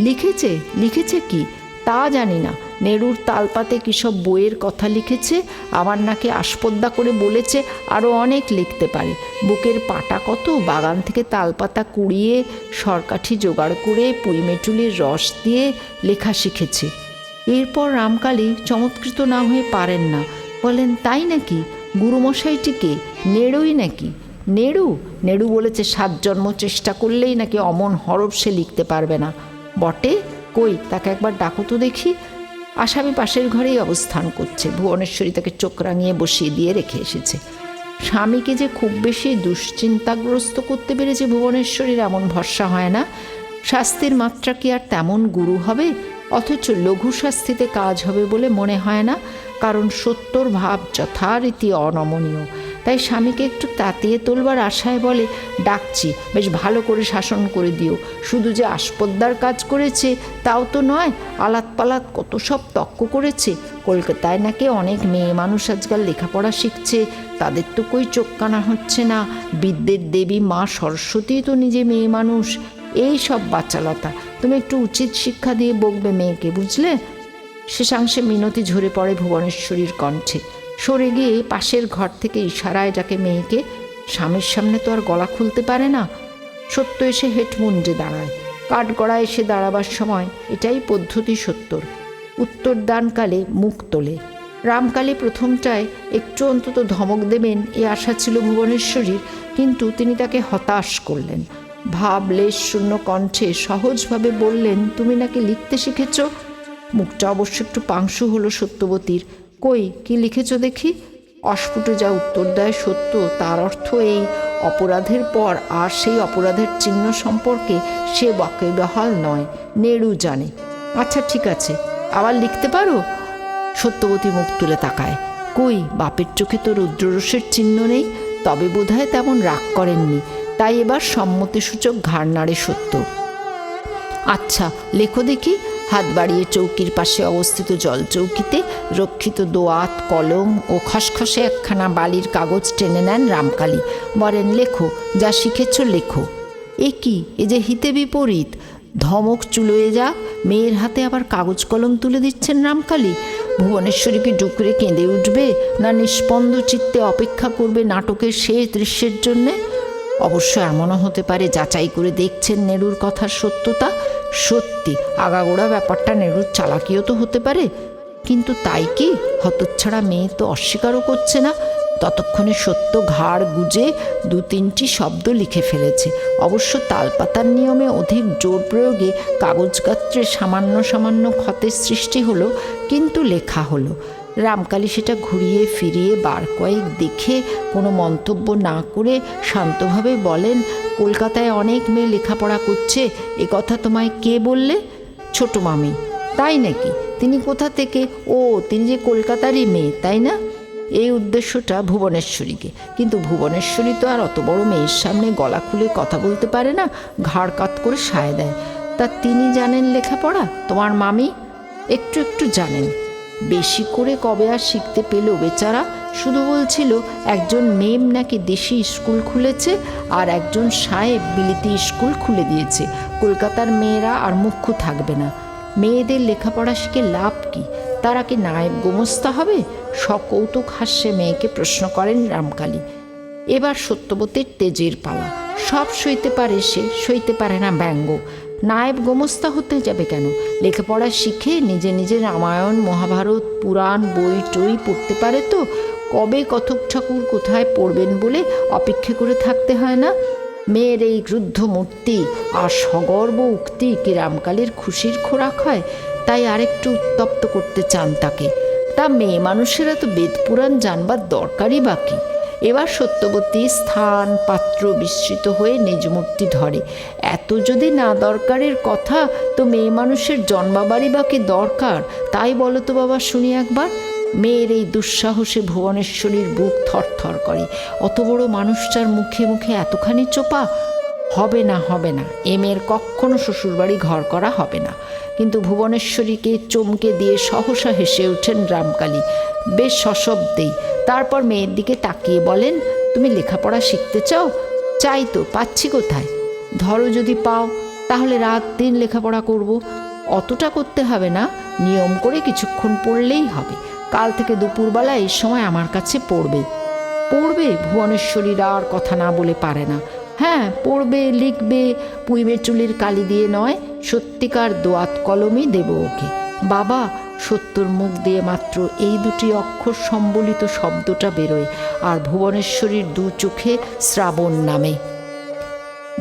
লিখেছে? লিখেছে কি? তা জানি না, নেড়ুর তালপাতে কী সব বইয়ের কথা লিখেছে, আমার নাকি আস্পর্ধা করে বলেছে আরও অনেক লিখতে পারে। বুকের পাটা কত, বাগান থেকে তালপাতা কুড়িয়ে সরকাঠি জোগাড় করে পুঁইমেটুলির রস দিয়ে লেখা শিখেছে। এরপর রামকালী চমৎকৃত না হয়ে পারেন না, বলেন তাই নাকি? গুরুমশাইটিকে নেড়ুই নাকি? নেড়ু নেড়ু বলেছে 7 জন্ম চেষ্টা করলেই নাকি অমন হরফ সে লিখতে পারবে না। বটে? কই তাকে একবার ডাকো তো দেখি। আসামি পাশের ঘরেই অবস্থান করছে। ভুবনেশ্বরী তাকে চোখ রাঙিয়ে বসিয়ে দিয়ে রেখে এসেছে। স্বামীকে যে খুব বেশি দুশ্চিন্তাগ্রস্ত করতে পেরেছে ভুবনেশ্বরীর এমন ভরসা হয় না। শাস্তির মাত্রা কি আর তেমন গুরু হবে? অথচ লঘু শাস্তিতে কাজ হবে বলে মনে হয় না, কারণ সত্যর ভাব যথারীতি অনমনীয়। তাই স্বামীকে একটু তাতিয়ে তোলবার আশায় বলে, ডাকছি, বেশ ভালো করে শাসন করে দিও। শুধু যে আস্পর্ধার কাজ করেছে তাও তো নয়, আলাত পালাত কত সব তক্ক করেছে। কলকাতায় নাকি অনেক মেয়ে মানুষ আজকাল লেখাপড়া শিখছে, তাদের তো কই চোখ কানা হচ্ছে না। বিদ্যের দেবী মা সরস্বতী তো নিজে মেয়ে মানুষ। এই সব বাচালতা, তুমি একটু উচিত শিক্ষা দিয়ে বকবে মেয়েকে, বুঝলে? শেষাংশে মিনতি ঝরে পড়ে ভুবনেশ্বরীর কণ্ঠে। সরে গিয়ে পাশের ঘর থেকে ইশারায় ডাকে মেয়েকে। স্বামীর সামনে তো আর গলা খুলতে পারে না। সত্য এসে হেটমুন্ডে দাঁড়ায়। কাঠগড়া এসে দাঁড়াবার সময় এটাই পদ্ধতি সত্যর। উত্তরদানকালে মুখ তোলে। রামকালী প্রথমটায় একটু অন্তত ধমক দেবেন এ আশা ছিল ভুবনেশ্বরীর, কিন্তু তিনি তাকে হতাশ করলেন। ভাবলেশ শূন্য কণ্ঠে সহজভাবে বললেন, তুমি নাকি লিখতে শিখেছ? মুখটা অবশ্য একটু পাংশু হলো সত্যবতীর। কই কি লিখেছ দেখি? অস্ফুটে যা উত্তর দেয় সত্য, তার অর্থ এই, অপরাধের পর আর সেই অপরাধের চিহ্ন সম্পর্কে সে ওয়াকিবহাল নয়। নেড়ু জানে। আচ্ছা ঠিক আছে, আবার লিখতে পারো? সত্যবতী মুখ তুলে তাকায়। কই, বাপের চোখে তো রুদ্ররসের চিহ্ন নেই। তবে বোধহয় তেমন রাগ করেননি, তাই এবার সম্মতিসূচক ঘাড় নাড়ে সত্য। আচ্ছা লেখো দেখি। হাত বাড়িয়ে চৌকির পাশে অবস্থিত জল চৌকিতে রক্ষিত দোয়াত, কলম ও খসখসে একখানা বালির কাগজ টেনে নেন রামকালী। বলেন, লেখো, যা শিখেছ লেখো। এ কি, এ যে হিতে বিপরীত। ধমক চুলোয় যাক, মেয়ের হাতে আবার কাগজ কলম তুলে দিচ্ছেন রামকালী। ভুবনেশ্বরী কি ডুকরে কেঁদে উঠবে, না নিষ্পন্দ চিত্তে অপেক্ষা করবে নাটকের শেষ দৃশ্যের জন্যে? অবশ্য এমনও হতে পারে যাচাই করে দেখছেন নেড়ুর কথার সত্যতা। সত্যি আগাগোড়া ব্যাপারটা নেড়ুর চালাকিও তো হতে পারে। কিন্তু তাই কি? হতচ্ছাড়া মেয়ে তো অস্বীকারও করছে না। ততক্ষণে সত্য ঘাড় গুজে 2-3টি শব্দ লিখে ফেলেছে। অবশ্য তালপাতার নিয়মে অধিক জোর প্রয়োগে কাগজ গাত্রে সামান্য সামান্য ক্ষতের সৃষ্টি হলো, কিন্তু লেখা হলো। রামকালী সেটা ঘুরিয়ে ফিরিয়ে বার কয়েক দেখে কোনো মন্তব্য না করে শান্তভাবে বলেন, কলকাতায় অনেক মেয়ে লেখাপড়া করছে, এ কথা তোমায় কে বললে? ছোট মামি। তাই নাকি? তিনি কোথা থেকে? ও, তিনি যে কলকাতারই মেয়ে, তাই না? এই উদ্দেশ্যটা ভুবনেশ্বরীকে। কিন্তু ভুবনেশ্বরী তো আর অত বড় মেয়ের সামনে গলা খুলে কথা বলতে পারে না, ঘাড় কাত করে সায় দেয়। তা তিনি জানেন লেখাপড়া? তোমার মামি একটু একটু জানেন। বেশি করে কবে আর শিখতে পেল বেচারা। শুধু বলছিল একজন মেম নাকি দেশি স্কুল খুলেছে, আর একজন সাহেব বিলিতি স্কুল খুলে দিয়েছে। কলকাতার মেয়েরা আর মুখ্য থাকবে না। মেয়েদের লেখাপড়া শিখে লাভ কি? তারা কি নায়েব গোমস্তা হবে? সকৌতুক হাস্যে মেয়েকে প্রশ্ন করেন রামকালী। এবার সত্যবতীর তেজের পালা। সব সইতে পারে সে, সইতে পারে না ব্যঙ্গ। নায়েব গোমস্তা হতে যাবে কেন? লেখাপড়া শিখে নিজে নিজে রামায়ণ, মহাভারত, পুরাণ বই টই পড়তে পারে তো। কবে কথক ঠাকুর কোথায় পড়বেন বলে অপেক্ষা করে থাকতে হয় না। মেয়ের এই ক্রুদ্ধ মূর্তি আর সগর্ব উক্তি কি রামকালীর খুশির খোরাক হয়? তাই আরেকটু উত্তপ্ত করতে চান তাকে। তা মেয়ে মানুষেরা তো বেদ পুরাণ জানবার দরকারই বাকি। এবার সত্যবতী স্থান পাত্র বিস্মৃত হয়ে নিজ মূর্তি ধরে। এত যদি না দরকারের কথা, তো মেয়ে মানুষের জন্মাবারই বা কি দরকার? তাই বলো তো বাবা শুনি একবার। মেয়ের এই দুঃসাহসে ভুবনেশ্বরীর বুক থরথর করে। অত বড় মানুষটার মুখে মুখে এতখানি চোপা? হবে না, হবে না, এ মেয়ের কখনো শ্বশুরবাড়ি ঘর করা হবে না। কিন্তু ভুবনেশ্বরীকে চমকে দিয়ে সহসা হেসে ওঠেন রামকালী, বেশ সশব্দেই। তারপর মেয়ের দিকে তাকিয়ে বলেন, তুমি লেখাপড়া শিখতে চাও? চাই তো, পাচ্ছি কোথায়? ধরো যদি পাও, তাহলে রাত দিন লেখাপড়া করব। অতটা করতে হবে না, নিয়ম করে কিছুক্ষণ পড়লেই হবে। কাল থেকে দুপুরবেলা এই সময় আমার কাছে পড়বে। ভুবনেশ্বরীরা আর কথা না বলে পারে না। হ্যাঁ, পড়বে, লিখবে, পুইবে চুলির কালি দিয়ে নয়, সত্যিকার দোয়াত কলমই দেব ওকে। বাবা, সত্যর মুখ দিয়ে মাত্র এই দুটি অক্ষর সম্বলিত শব্দটা বেরোয়, আর ভুবনেশ্বরীর দু চোখে শ্রাবণ নামে।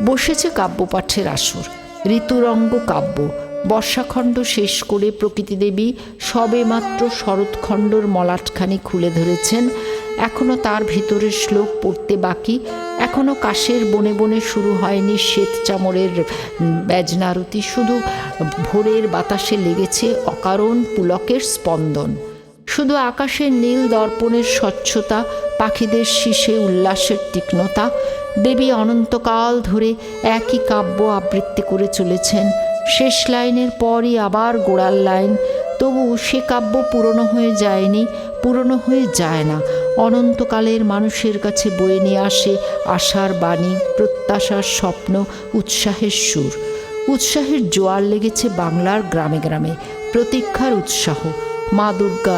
বসেছে কাব্যপাঠের আসর, ঋতুরঙ্গ কাব্য। বর্ষাখণ্ড শেষ করে প্রকৃতিদেবী সবে মাত্র শরৎখণ্ডর মলাটখানি খুলে ধরেছেন। এখনও তার ভিতরের শ্লোক পড়তে বাকি, এখনও কাশের বনে বনে শুরু হয়নি শ্বেত চামড়ের ব্যজনারতি, শুধু ভোরের বাতাসে লেগেছে অকারণ পুলকের স্পন্দন। শুধু আকাশের নীল দর্পণের স্বচ্ছতা, পাখিদের শীষে উল্লাসের তীক্ষ্ণতা। দেবী অনন্তকাল ধরে একই কাব্য আবৃত্তি করে চলেছেন। শেষ লাইনের পরই আবার গোড়ার লাইন। তবু সে কাব্য পুরনো হয়ে যায়নি, পুরনো হয়ে যায় না। অনন্তকালের মানুষের কাছে বয়ে নিয়ে আসে আশার বাণী, প্রত্যাশার স্বপ্ন, উৎসাহের সুর। উৎসাহের জোয়ার লেগেছে বাংলার গ্রামে গ্রামে, প্রতীক্ষার উৎসাহ। মা দুর্গা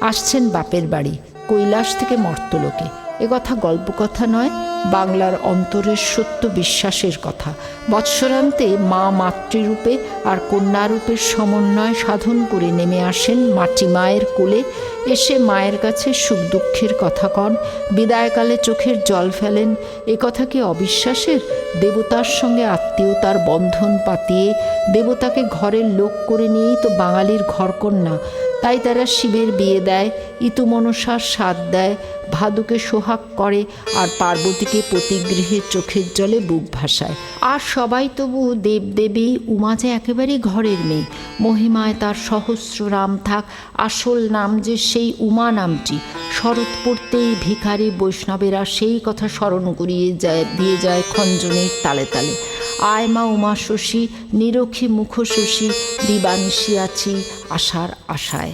আসছেন বাপের বাড়ি, কৈলাস থেকে মর্তলোকে। কথা গল্প কথা নয়, বাংলার অন্তরের সত্য বিশ্বাসের কথা। বৎসরান্তে মা মাতৃরূপে আর কন্যারূপের সমন্বয় সাধন করে নেমে আসেন মাটি মায়ের কোলে। এসে মায়ের কাছে সুখ দুঃখের কথা কন, বিদায়কালে চোখের জল ফেলেন। কথা কি অবিশ্বাসের? দেবতার সঙ্গে আত্মীয়তার বন্ধন পাতিয়ে দেবতাকে ঘরের লোক করে নিয়েই তো বাঙালির ঘরকন্যা। তাই তারা শিবের বিয়ে দেয়, ইতুমনসার স্বাদ দেয়, ভাদুকে সোহাগ করে, আর পার্বতীকে পতিগৃহে চোখের জলে বুক ভাসায়। আর সবাই তবু দেবদেবী, উমা যে একেবারেই ঘরের মেয়ে। মহিমায় তার সহস্র নাম থাক, আসল নাম যে সেই উমা নামটি। শরৎ পড়তেই ভিখারি বৈষ্ণবেরা সেই কথা স্মরণ করিয়ে দিয়ে যায় খঞ্জনের তালে তালে। আয় মা উমা শশী, নিরখী মুখ শশী, দিবানিশি আছি আশার আশায়।